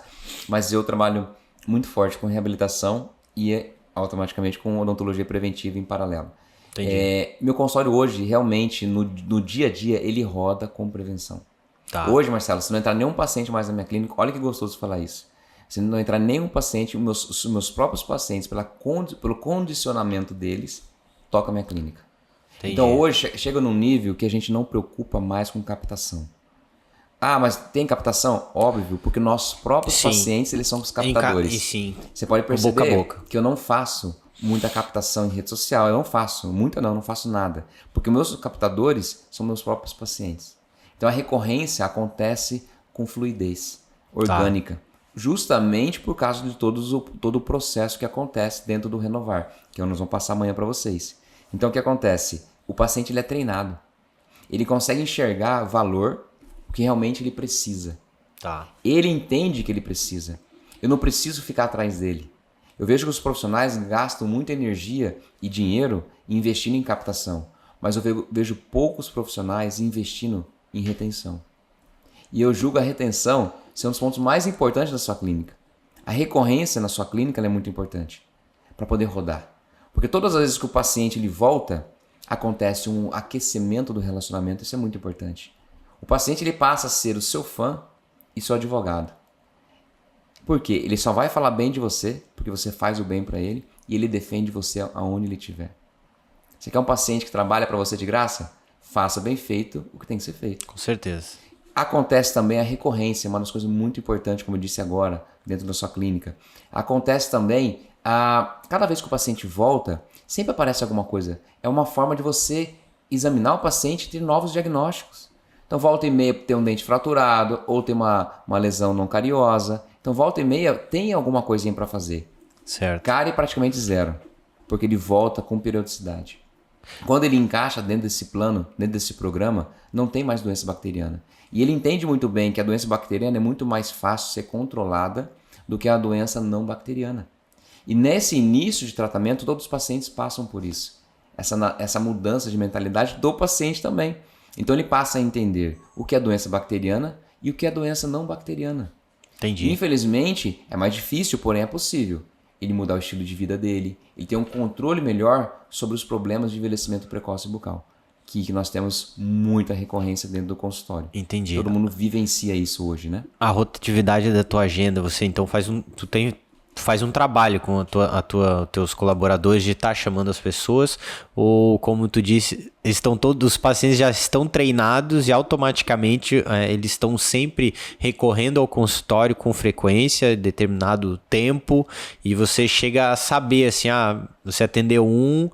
mas eu trabalho muito forte com reabilitação e automaticamente com odontologia preventiva em paralelo. Entendi. Meu consultório hoje, realmente, no dia a dia, ele roda com prevenção. Tá. Hoje, Marcelo, se não entrar nenhum paciente mais na minha clínica, olha que gostoso falar isso. Se não entrar nenhum paciente, os meus próprios pacientes, pelo condicionamento deles, toca a minha clínica. Entendi. Então hoje chega num nível que a gente não preocupa mais com captação. Ah, mas tem captação? Óbvio, porque nossos próprios pacientes, eles são os captadores. Sim. Você pode perceber boca a boca. que eu não faço muita captação em rede social. Eu não faço, não faço nada. Porque meus captadores são meus próprios pacientes. Então a recorrência acontece com fluidez orgânica. Justamente por causa de todo o processo que acontece dentro do Renovar, que nós vamos passar amanhã para vocês. Então o que acontece? O paciente ele é treinado. Ele consegue enxergar valor que realmente ele precisa. Tá. Ele entende que ele precisa. Eu não preciso ficar atrás dele. Eu vejo que os profissionais gastam muita energia e dinheiro investindo em captação, mas eu vejo poucos profissionais investindo em retenção. E eu julgo a retenção ser um dos pontos mais importantes da sua clínica. A recorrência na sua clínica é muito importante para poder rodar. Porque todas as vezes que o paciente ele volta, acontece um aquecimento do relacionamento, isso é muito importante. O paciente ele passa a ser o seu fã e seu advogado. Por quê? Ele só vai falar bem de você porque você faz o bem para ele e ele defende você aonde ele estiver. Você quer um paciente que trabalha para você de graça? Faça bem feito o que tem que ser feito. Com certeza. Acontece também a recorrência, uma das coisas muito importantes, como eu disse agora, dentro da sua clínica. Acontece também, cada vez que o paciente volta, sempre aparece alguma coisa. É uma forma de você examinar o paciente e ter novos diagnósticos. Então, volta e meia tem um dente fraturado ou tem uma lesão não cariosa. Então, volta e meia tem alguma coisinha para fazer. Certo. Cárie praticamente zero, porque ele volta com periodicidade. Quando ele encaixa dentro desse plano, dentro desse programa, não tem mais doença bacteriana. E ele entende muito bem que a doença bacteriana é muito mais fácil ser controlada do que a doença não bacteriana. E nesse início de tratamento, todos os pacientes passam por isso. Essa mudança de mentalidade do paciente também. Então ele passa a entender o que é doença bacteriana e o que é doença não bacteriana. Entendi. Infelizmente, é mais difícil, porém é possível. Ele mudar o estilo de vida dele, ele ter um controle melhor sobre os problemas de envelhecimento precoce bucal, que nós temos muita recorrência dentro do consultório. Entendi. Todo mundo vivencia isso hoje, né? A rotatividade da tua agenda, você então faz um trabalho com teus colaboradores de estar chamando as pessoas, ou como tu disse, os pacientes já estão treinados e automaticamente eles estão sempre recorrendo ao consultório com frequência, determinado tempo, e você chega a saber assim, você atendeu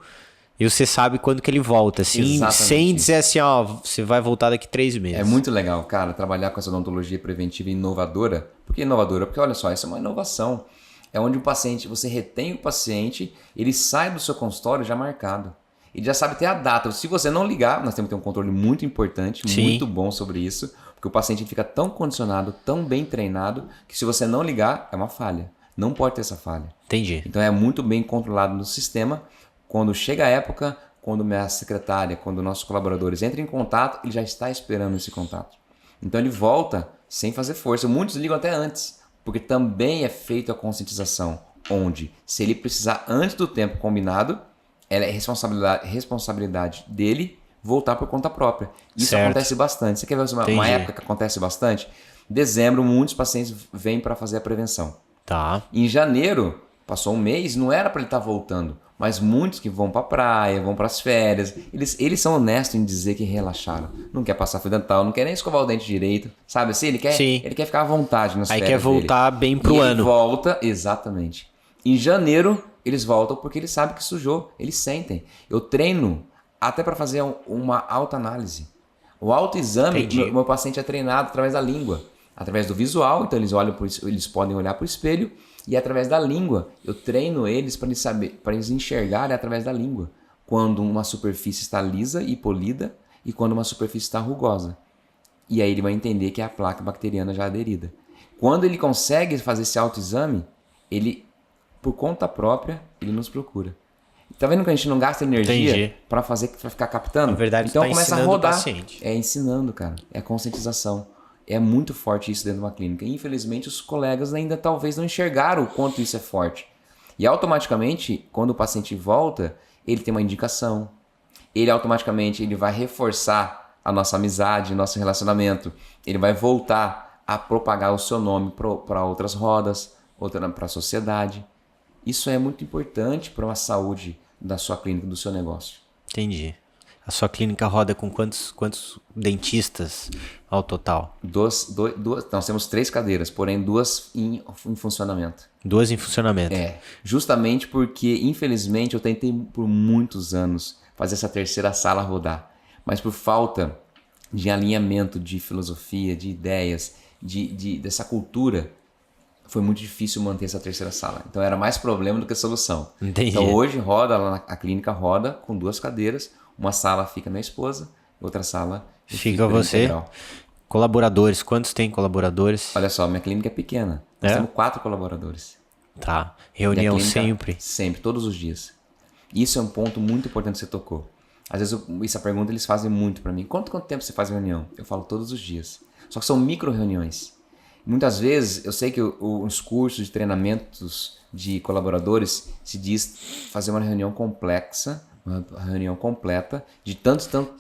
e você sabe quando que ele volta, assim, Exatamente. Sem dizer assim, você vai voltar daqui 3 meses. É muito legal, cara, trabalhar com essa odontologia preventiva inovadora. Por que inovadora? Porque olha só, isso é uma inovação. É onde o paciente, você retém o paciente, ele sai do seu consultório já marcado. Ele já sabe até a data. Se você não ligar, nós temos que ter um controle muito importante, Sim. muito bom sobre isso, porque o paciente fica tão condicionado, tão bem treinado, que se você não ligar, é uma falha. Não pode ter essa falha. Entendi. Então é muito bem controlado no sistema. Quando chega a época, quando minha secretária, quando nossos colaboradores entram em contato, ele já está esperando esse contato. Então ele volta sem fazer força. Muitos ligam até antes, porque também é feita a conscientização, onde se ele precisar antes do tempo combinado, ela é responsabilidade dele voltar por conta própria. Isso certo. Acontece bastante. Você quer ver uma época que acontece bastante? Dezembro, muitos pacientes vêm para fazer a prevenção. Tá. Em janeiro, passou um mês, não era para ele estar voltando, mas muitos que vão para a praia, vão para as férias, eles são honestos em dizer que relaxaram. Não quer passar fio dental, não quer nem escovar o dente direito, sabe assim? Ele quer ficar à vontade nas férias. Aí quer voltar dele. bem pro e ano. Ele volta, exatamente. Em janeiro, eles voltam porque eles sabem que sujou, eles sentem. Eu treino até para fazer uma autoanálise. O autoexame, meu paciente é treinado através da língua, através do visual, então eles podem olhar para o espelho, e através da língua, eu treino eles para eles enxergarem através da língua quando uma superfície está lisa e polida e quando uma superfície está rugosa. E aí ele vai entender que é a placa bacteriana já aderida. Quando ele consegue fazer esse autoexame, ele, por conta própria, ele nos procura. Tá vendo que a gente não gasta energia para ficar captando? Na verdade, então tá começa a rodar. O paciente. É ensinando, cara. É a conscientização. É muito forte isso dentro de uma clínica. Infelizmente, os colegas ainda talvez não enxergaram o quanto isso é forte. E automaticamente, quando o paciente volta, ele tem uma indicação. Ele automaticamente vai reforçar a nossa amizade, nosso relacionamento. Ele vai voltar a propagar o seu nome para outras rodas, para a sociedade. Isso é muito importante para a saúde da sua clínica, do seu negócio. Entendi. A sua clínica roda com quantos dentistas ao total? Nós temos 3 cadeiras, porém 2 em funcionamento. 2 em funcionamento. Justamente porque, infelizmente, eu tentei por muitos anos fazer essa terceira sala rodar. Mas por falta de alinhamento de filosofia, de ideias, dessa cultura, foi muito difícil manter essa terceira sala. Então era mais problema do que solução. Entendi. Então hoje a clínica roda com 2 cadeiras. Uma sala fica minha esposa, outra sala fica você. Integral. Colaboradores, quantos tem colaboradores? Olha só, minha clínica é pequena. Nós temos 4 colaboradores. Tá. E a Reunião clínica, sempre. sempre, todos os dias. Isso é um ponto muito importante que você tocou. Às vezes, essa pergunta eles fazem muito para mim. Quanto tempo você faz reunião? Eu falo todos os dias. Só que são micro reuniões. Muitas vezes, eu sei que os cursos de treinamentos de colaboradores se diz fazer uma reunião complexa, uma reunião completa, de tanto tempo,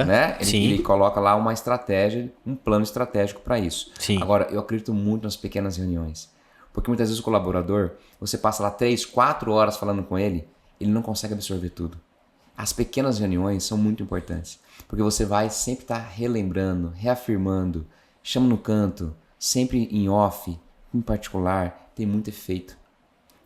né? Ele coloca lá uma estratégia, um plano estratégico para isso. Sim. Agora, eu acredito muito nas pequenas reuniões. Porque muitas vezes o colaborador, você passa lá 3, 4 horas falando com ele, ele não consegue absorver tudo. As pequenas reuniões são muito importantes, porque você vai sempre estar relembrando, reafirmando, chama no canto, sempre em off, em particular, tem muito efeito.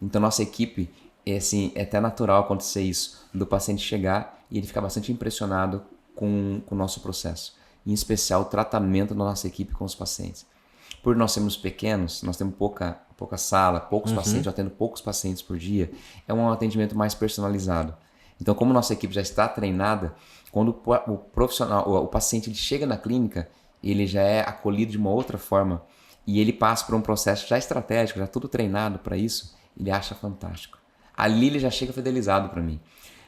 Então nossa equipe, é até natural acontecer isso, do paciente chegar e ele ficar bastante impressionado com o nosso processo, em especial o tratamento da nossa equipe com os pacientes. Por nós sermos pequenos, nós temos pouca sala, poucos pacientes, eu atendo poucos pacientes por dia, é um atendimento mais personalizado. Então, como nossa equipe já está treinada, quando o profissional, o paciente ele chega na clínica, ele já é acolhido de uma outra forma e ele passa por um processo já estratégico, já tudo treinado para isso, ele acha fantástico. Ali ele já chega fidelizado para mim.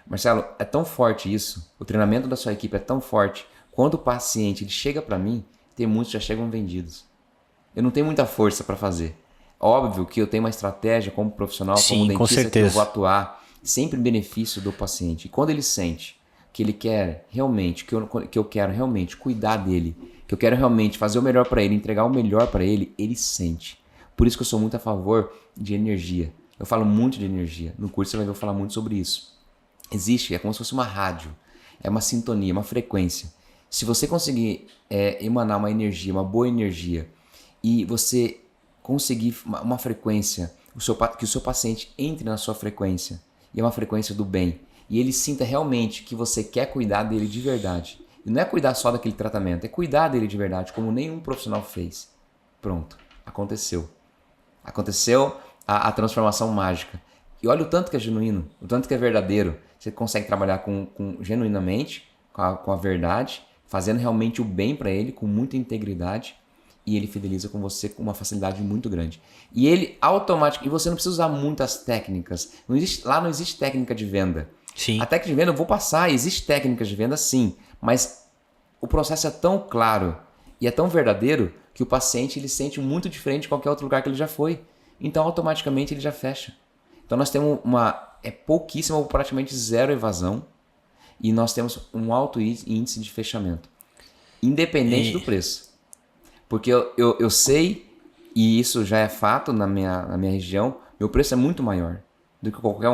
Marcelo, é tão forte isso, o treinamento da sua equipe é tão forte, quando o paciente ele chega para mim, tem muitos que já chegam vendidos. Eu não tenho muita força para fazer. Óbvio que eu tenho uma estratégia como profissional, como dentista, que eu vou atuar sempre em benefício do paciente. E quando ele sente que ele quer realmente, que eu quero realmente cuidar dele, que eu quero realmente fazer o melhor para ele, entregar o melhor para ele, ele sente. Por isso que eu sou muito a favor de energia. Eu falo muito de energia. No curso você vai ver eu falar muito sobre isso. É como se fosse uma rádio. É uma sintonia, uma frequência. Se você conseguir emanar uma energia, uma boa energia, e você conseguir uma frequência, que o seu paciente entre na sua frequência, e é uma frequência do bem, e ele sinta realmente que você quer cuidar dele de verdade. E não é cuidar só daquele tratamento, é cuidar dele de verdade, como nenhum profissional fez. Pronto, aconteceu. Aconteceu a transformação mágica. E olha o tanto que é genuíno, o tanto que é verdadeiro. Você consegue trabalhar genuinamente, com a verdade, fazendo realmente o bem para ele, com muita integridade, e ele fideliza com você com uma facilidade muito grande. E ele automaticamente... E você não precisa usar muitas técnicas. Lá não existe técnica de venda. Sim. A técnica de venda eu vou passar, existe técnicas de venda sim, mas o processo é tão claro e é tão verdadeiro que o paciente ele sente muito diferente de qualquer outro lugar que ele já foi. Então automaticamente ele já fecha. Então nós temos pouquíssima ou praticamente zero evasão e nós temos um alto índice de fechamento, independente do preço. Porque eu sei, e isso já é fato na minha região, meu preço é muito maior do que qualquer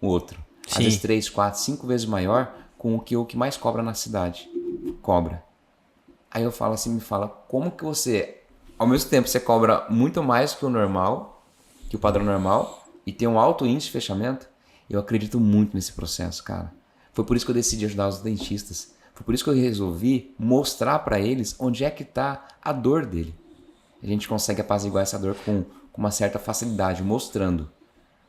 outro. Às vezes 3, 4, 5 vezes maior com o que mais cobra na cidade. Cobra. Aí eu falo assim, me fala, como que você, ao mesmo tempo você cobra muito mais que o normal, que o padrão normal, e tem um alto índice de fechamento? Eu acredito muito nesse processo, cara. Foi por isso que eu decidi ajudar os dentistas. Foi por isso que eu resolvi mostrar para eles onde é que está a dor dele. A gente consegue apaziguar essa dor com uma certa facilidade, mostrando.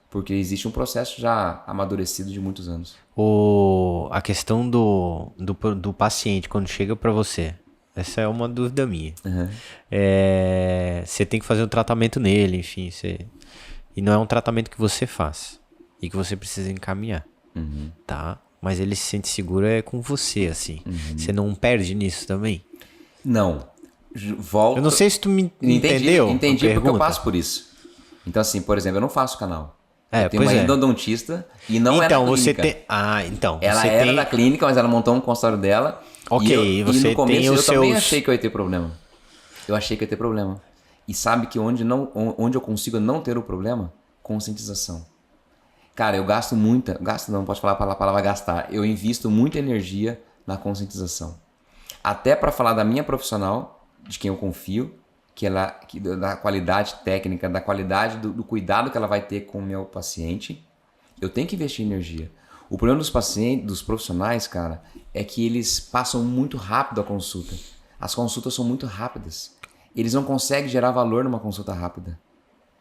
Porque existe um processo já amadurecido de muitos anos. A questão do paciente, quando chega para você, essa é uma dúvida minha. Uhum. Você tem que fazer um tratamento nele, enfim. E não é um tratamento que você faz. E que você precisa encaminhar. Uhum. Tá? Mas ele se sente seguro com você, assim. Uhum. Você não perde nisso também? Não. Volta... Eu não sei se tu me entendeu. Entendi porque eu passo por isso. Então assim, por exemplo, eu não faço canal. Eu tenho uma endodontista e não é da clínica. Você tem... então. Ela era da clínica, mas ela montou um consultório dela. Ok, você no começo eu também achei que eu ia ter problema. Eu achei que eu ia ter problema. E sabe que onde eu consigo não ter o problema? Conscientização. Cara, eu gasto muita... não posso falar a palavra gastar. Eu invisto muita energia na conscientização. Até para falar da minha profissional, de quem eu confio, da qualidade técnica, da qualidade do cuidado que ela vai ter com o meu paciente, eu tenho que investir energia. O problema dos pacientes, dos profissionais, cara, é que eles passam muito rápido a consulta. As consultas são muito rápidas. Eles não conseguem gerar valor numa consulta rápida.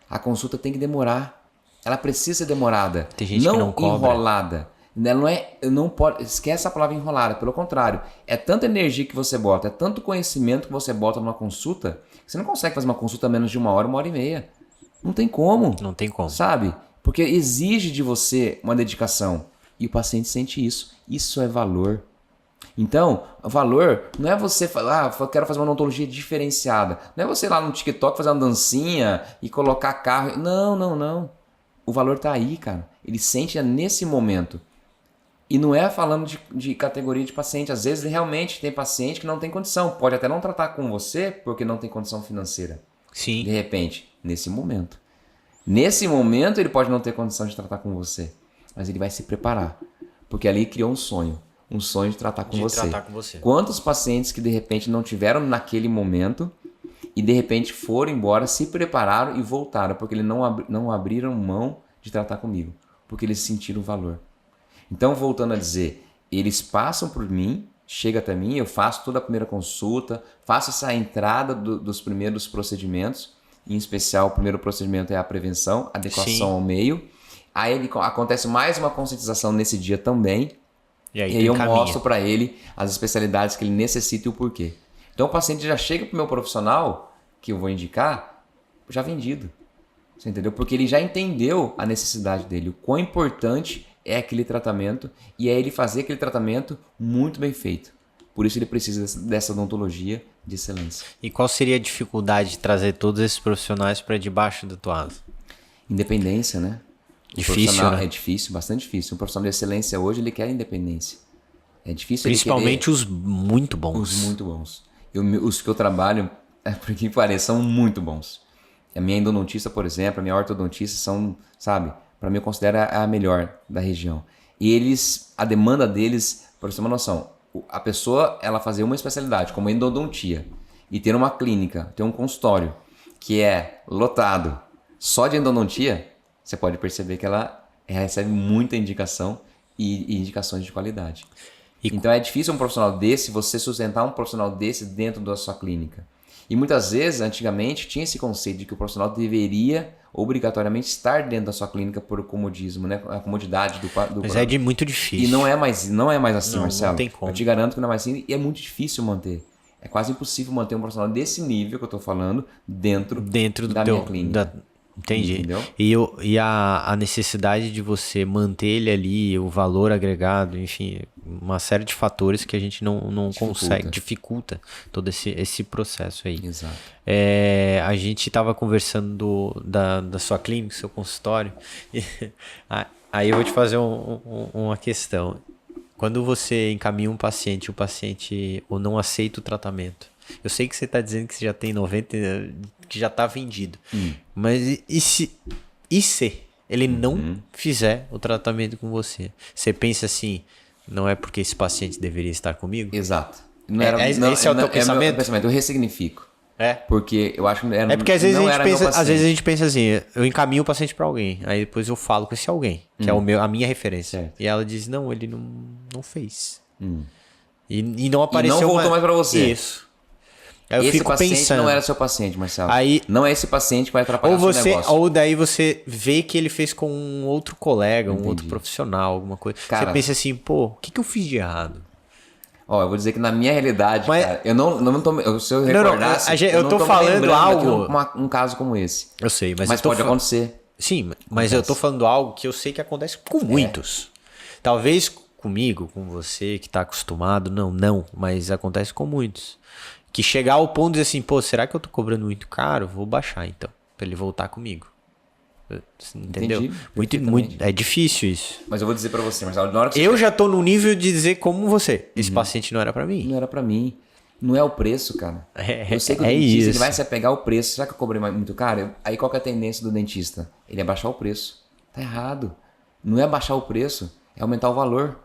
A consulta tem que demorar. Ela precisa ser demorada. Tem gente que não cobra. Enrolada. Não pode, esquece a palavra enrolada, pelo contrário. É tanta energia que você bota, é tanto conhecimento que você bota numa consulta, que você não consegue fazer uma consulta menos de 1 hora, 1 hora e meia. Não tem como. Não tem como. Sabe? Porque exige de você uma dedicação. E o paciente sente isso. Isso é valor. Então, o valor não é você falar, eu quero fazer uma odontologia diferenciada. Não é você ir lá no TikTok fazer uma dancinha e colocar carro. Não, não, não. O valor tá aí, cara. Ele sente nesse momento. E não é falando de categoria de paciente. Às vezes, realmente, tem paciente que não tem condição. Pode até não tratar com você porque não tem condição financeira. Sim. De repente, nesse momento. Nesse momento, ele pode não ter condição de tratar com você. Mas ele vai se preparar. Porque ali criou um sonho. Um sonho de tratar com você. Quantos pacientes que, de repente, não tiveram naquele momento e, de repente, foram embora, se prepararam e voltaram. Porque eles não abriram mão de tratar comigo. Porque eles sentiram o valor. Então, voltando a dizer, eles passam por mim, chegam até mim, eu faço toda a primeira consulta, faço essa entrada dos primeiros procedimentos, em especial o primeiro procedimento é a prevenção, adequação ao meio. Aí acontece mais uma conscientização nesse dia também, e aí eu mostro para ele as especialidades que ele necessita e o porquê. Então o paciente já chega pro meu profissional, que eu vou indicar, já vendido. Você entendeu? Porque ele já entendeu a necessidade dele, o quão importante é aquele tratamento e é ele fazer aquele tratamento muito bem feito. Por isso ele precisa dessa odontologia de excelência. E qual seria a dificuldade de trazer todos esses profissionais para debaixo da tua asa? Independência, né? Difícil, né? É difícil, bastante difícil. Um profissional de excelência hoje, ele quer independência. É difícil. Principalmente os muito bons. Os muito bons. Os que eu trabalho, por que pareça, são muito bons. A minha endodontista, por exemplo, a minha ortodontista são, sabe, para mim eu considero a melhor da região. E a demanda deles, para você ter uma noção, a pessoa, ela fazer uma especialidade, como endodontia, e ter uma clínica, ter um consultório, que é lotado só de endodontia, você pode perceber que ela recebe muita indicação e indicações de qualidade. Então é difícil um profissional desse, você sustentar um profissional desse dentro da sua clínica. E muitas vezes, antigamente, tinha esse conceito de que o profissional deveria obrigatoriamente estar dentro da sua clínica por comodismo, né? A comodidade do Mas é muito difícil. E não é mais assim, Marcelo. Não tem como. Eu te garanto que não é mais assim e é muito difícil manter. É quase impossível manter um profissional desse nível que eu estou falando dentro da minha clínica. Entendi. Entendeu? E a necessidade de você manter ele ali, o valor agregado, enfim, uma série de fatores que a gente não consegue, dificulta todo esse processo aí. Exato. A gente estava conversando da sua clínica, seu consultório, aí eu vou te fazer uma questão. Quando você encaminha um paciente, o paciente ou não aceita o tratamento, eu sei que você está dizendo que você já tem 90, que já está vendido. Mas e se ele não fizer o tratamento com você? Você pensa assim, não é porque esse paciente deveria estar comigo? Exato. Esse é o teu pensamento? É meu pensamento, eu ressignifico. Porque eu acho que é porque às vezes a gente pensa assim, eu encaminho o paciente para alguém, aí depois eu falo com esse alguém, que é a minha referência. Certo. E ela diz, não, ele não fez. E não apareceu. E não voltou mais para você. Isso. Aí eu esse fico paciente pensando, não era seu paciente, Marcelo. Aí, não é esse paciente que vai atrapalhar o seu negócio. Ou daí você vê que ele fez com um outro colega, um outro profissional, alguma coisa. Cara, você pensa assim, pô, o que eu fiz de errado? Eu vou dizer que na minha realidade, cara, eu não tô... Se eu recordasse, eu tô falando algo... Um caso como esse. Eu sei, mas pode acontecer. Sim, mas eu tô falando algo que eu sei que acontece com muitos. Talvez comigo, com você que tá acostumado, não, mas acontece com muitos. Que chegar ao ponto de dizer assim, pô, será que eu tô cobrando muito caro? Vou baixar então, pra ele voltar comigo. Entendeu? Muito, é difícil isso. Mas eu vou dizer pra você, Marcelo, na hora que eu já tô no nível de dizer como você. Esse paciente não era pra mim. Não era pra mim. Não é o preço, cara. Eu sei que o dentista ele vai se apegar ao preço. Será que eu cobrei muito caro? Aí qual que é a tendência do dentista? Ele é baixar o preço. Tá errado. Não é baixar o preço, é aumentar o valor.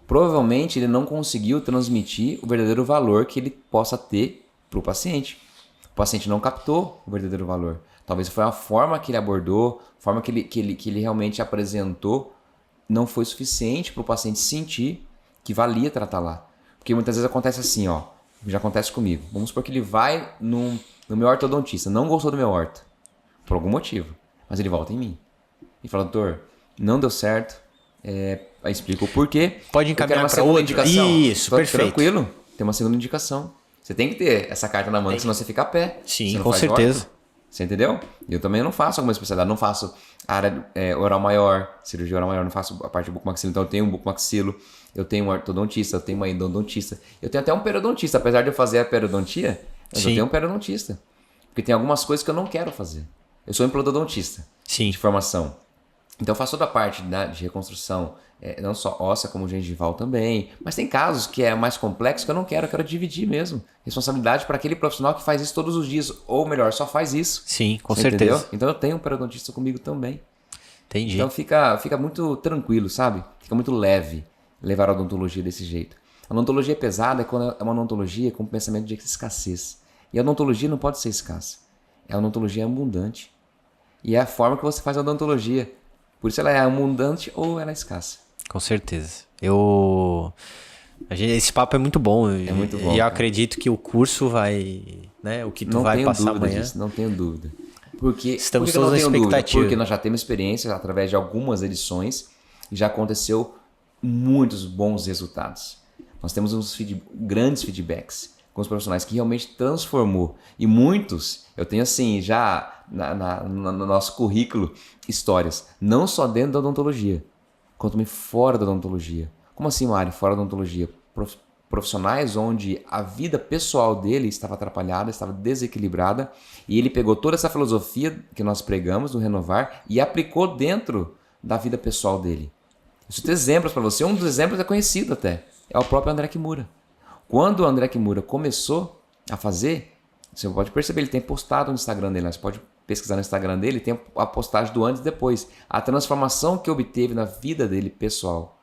Provavelmente ele não conseguiu transmitir o verdadeiro valor que ele possa ter para o paciente. O paciente não captou o verdadeiro valor. Talvez foi a forma que ele abordou, a forma que ele realmente apresentou, não foi suficiente para o paciente sentir que valia tratar lá. Porque muitas vezes acontece assim, já acontece comigo. Vamos supor que ele vai no meu ortodontista, não gostou do meu orto, por algum motivo, mas ele volta em mim. E fala, doutor, não deu certo, aí explica o porquê. Pode encaminhar para outra indicação. Isso, perfeito. Tranquilo, tem uma segunda indicação. Você tem que ter essa carta na mão, senão você fica a pé. Sim, com certeza. Você entendeu? Eu também não faço alguma especialidade, não faço área oral maior, cirurgia oral maior, não faço a parte de bucomaxilo, então eu tenho um bucomaxilo, eu tenho um ortodontista, eu tenho uma endodontista, eu tenho até um periodontista, apesar de eu fazer a periodontia, eu tenho um periodontista, porque tem algumas coisas que eu não quero fazer. Eu sou implantodontista de formação, então eu faço toda a parte, né, de reconstrução, não só óssea como gengival também, mas tem casos que é mais complexo que eu não quero, eu quero dividir mesmo. Responsabilidade para aquele profissional que faz isso todos os dias, ou melhor, só faz isso. Sim, com certeza. Entendeu? Então eu tenho um periodontista comigo também. Entendi. Então fica muito tranquilo, sabe? Fica muito leve levar a odontologia desse jeito. A odontologia pesada é quando é uma odontologia com pensamento de escassez. E a odontologia não pode ser escassa. A odontologia é abundante. E é a forma que você faz a odontologia. Por isso ela é abundante ou ela é escassa. Com certeza. Esse papo é muito bom. É muito bom. E eu acredito que o curso vai, né? O que tu vai passar amanhã. Disso, não tenho dúvida. Porque estamos todos na expectativa. Porque nós já temos experiência através de algumas edições e já aconteceu muitos bons resultados. Nós temos uns grandes feedbacks com os profissionais que realmente transformou. E muitos, eu tenho assim, já no nosso currículo, histórias, não só dentro da odontologia, quanto também fora da odontologia. Como assim, Mário, fora da odontologia? Profissionais onde a vida pessoal dele estava atrapalhada, estava desequilibrada, e ele pegou toda essa filosofia que nós pregamos do Renovar e aplicou dentro da vida pessoal dele. Eu cito exemplos para você, um dos exemplos é conhecido até, é o próprio André Kimura. Quando o André Kimura começou a fazer, você pode perceber, ele tem postado no Instagram dele, você pode pesquisar no Instagram dele, tem a postagem do antes e depois. A transformação que obteve na vida dele pessoal,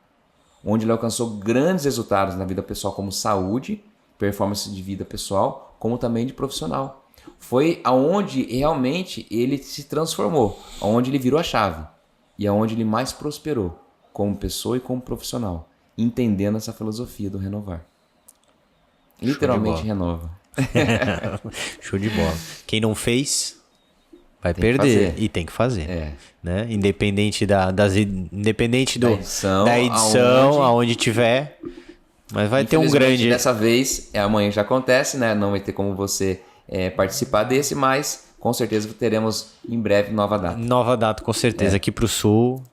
onde ele alcançou grandes resultados na vida pessoal, como saúde, performance de vida pessoal, como também de profissional. Foi aonde realmente ele se transformou, aonde ele virou a chave e aonde ele mais prosperou como pessoa e como profissional, entendendo essa filosofia do Renovar. Literalmente renova. Show de bola. Quem não fez vai perder e tem que fazer. Né? Independente independente da edição, aonde tiver, mas vai ter um grande. Dessa vez, amanhã já acontece, né? Não vai ter como você participar desse, mas com certeza teremos em breve nova data. Nova data, com certeza. Aqui pro sul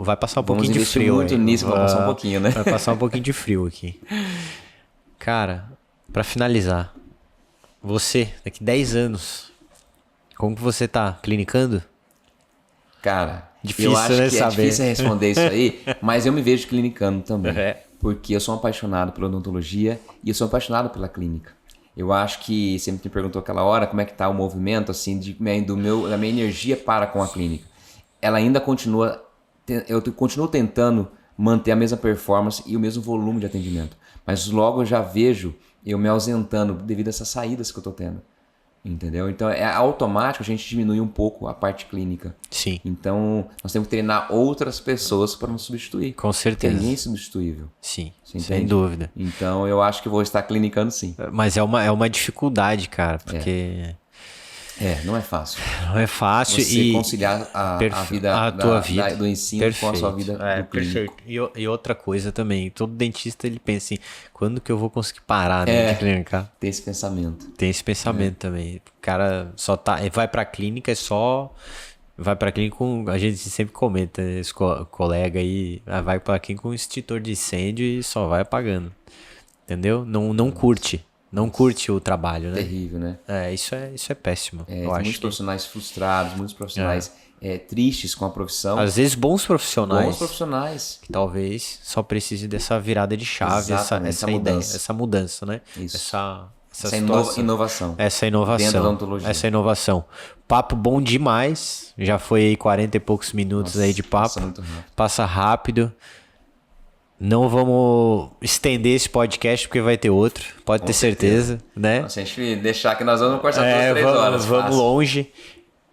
vai passar um pouquinho de frio. Vamos investir muito nisso, vai passar um pouquinho, né? Vai passar um pouquinho de frio aqui. Cara, pra finalizar, você, daqui 10 anos, como que você tá? Clinicando? Cara, difícil, eu acho né, que saber. É difícil responder isso aí, mas eu me vejo clinicando também. Porque eu sou um apaixonado pela odontologia e eu sou apaixonado pela clínica. Eu acho que você me perguntou aquela hora como é que tá o movimento assim, da minha energia para com a clínica. Ela ainda continua, eu continuo tentando manter a mesma performance e o mesmo volume de atendimento. Mas logo eu já vejo eu me ausentando devido a essas saídas que eu estou tendo. Entendeu? Então é automático, a gente diminui um pouco a parte clínica. Sim. Então nós temos que treinar outras pessoas para nos substituir. Com certeza. Porque ninguém é substituível. Sim, sem dúvida. Então eu acho que vou estar clinicando sim. Mas é uma dificuldade, cara, porque... não é fácil. Não é fácil você conciliar a vida, tua vida do ensino com a sua vida do clínico. E outra coisa também, todo dentista ele pensa assim, quando que eu vou conseguir parar de clinicar? Tem esse pensamento. Tem esse pensamento também. O cara só vai pra clínica, vai pra clínica com, a gente sempre comenta, esse colega aí, vai pra clínica com um extintor de incêndio e só vai apagando. Entendeu? Não curte. Não curte o trabalho, né? Terrível, né? Isso é péssimo. Eu acho muitos profissionais frustrados, muitos profissionais tristes com a profissão. Às vezes bons profissionais. Que talvez só precise dessa virada de chave, essa ideia, essa mudança, né? Isso. Essa inovação. Essa inovação. Dentro da odontologia. Essa inovação. Papo bom demais. Já foi aí 40 e poucos minutos aí de papo. Passa muito rápido. Passa rápido. Não vamos estender esse podcast porque vai ter outro, pode ter certeza, né? Se a gente deixar que nós vamos conversar 2-3 horas. Vamos longe.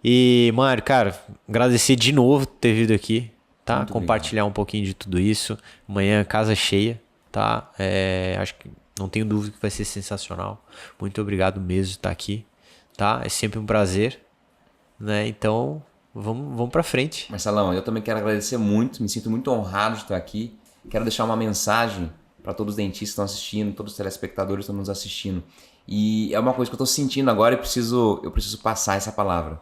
E, Mário, cara, agradecer de novo por ter vindo aqui, tá? Muito compartilhar obrigado. Um pouquinho de tudo isso. Amanhã casa cheia, tá? Acho que não tenho dúvida que vai ser sensacional. Muito obrigado mesmo por estar aqui, tá? É sempre um prazer, né? Então, vamos pra frente. Marcelão, eu também quero agradecer muito, me sinto muito honrado de estar aqui. Quero deixar uma mensagem para todos os dentistas que estão assistindo, todos os telespectadores que estão nos assistindo. E é uma coisa que eu tô sentindo agora e eu preciso passar essa palavra.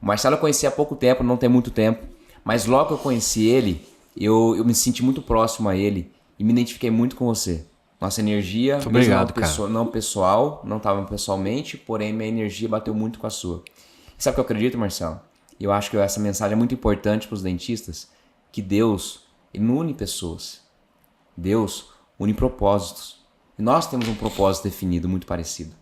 O Marcelo eu conheci há pouco tempo, não tem muito tempo, mas logo que eu conheci ele, eu me senti muito próximo a ele e me identifiquei muito com você. Nossa energia, Muito obrigado, não pessoal, não estava pessoalmente, porém minha energia bateu muito com a sua. E sabe o que eu acredito, Marcelo? Eu acho que essa mensagem é muito importante para os dentistas, que Deus, ele não une pessoas. Deus une propósitos. E nós temos um propósito definido muito parecido.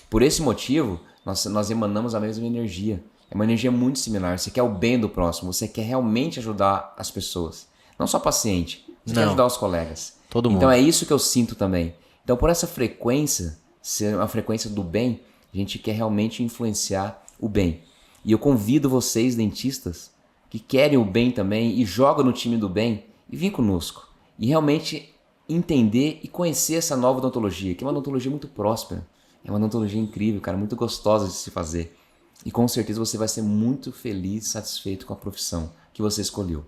Por esse motivo, nós emanamos a mesma energia. É uma energia muito similar. Você quer o bem do próximo, você quer realmente ajudar as pessoas. Não só o paciente, você quer ajudar os colegas. Todo Então mundo. é isso que eu sinto também. Então por essa frequência, ser uma frequência do bem, a gente quer realmente influenciar o bem. E eu convido vocês, dentistas, que querem o bem também e jogam no time do bem, e vem conosco. E realmente entender e conhecer essa nova odontologia, que é uma odontologia muito próspera. É uma odontologia incrível, cara, muito gostosa de se fazer. E com certeza você vai ser muito feliz e satisfeito com a profissão que você escolheu.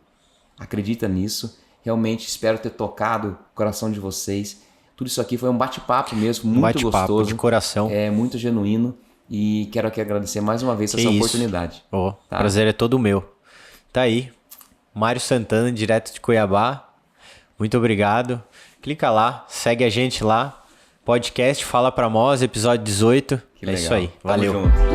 Acredita nisso. Realmente espero ter tocado o coração de vocês. Tudo isso aqui foi um bate-papo mesmo, muito gostoso. De coração. É muito genuíno. E quero aqui agradecer mais uma vez essa oportunidade. Tá? Prazer é todo meu. Tá aí. Mário Santana, direto de Cuiabá. Muito obrigado. Clica lá, segue a gente lá. Podcast Fala Pra Nós, episódio 18. Que é legal. isso aí. Tamo Valeu. junto.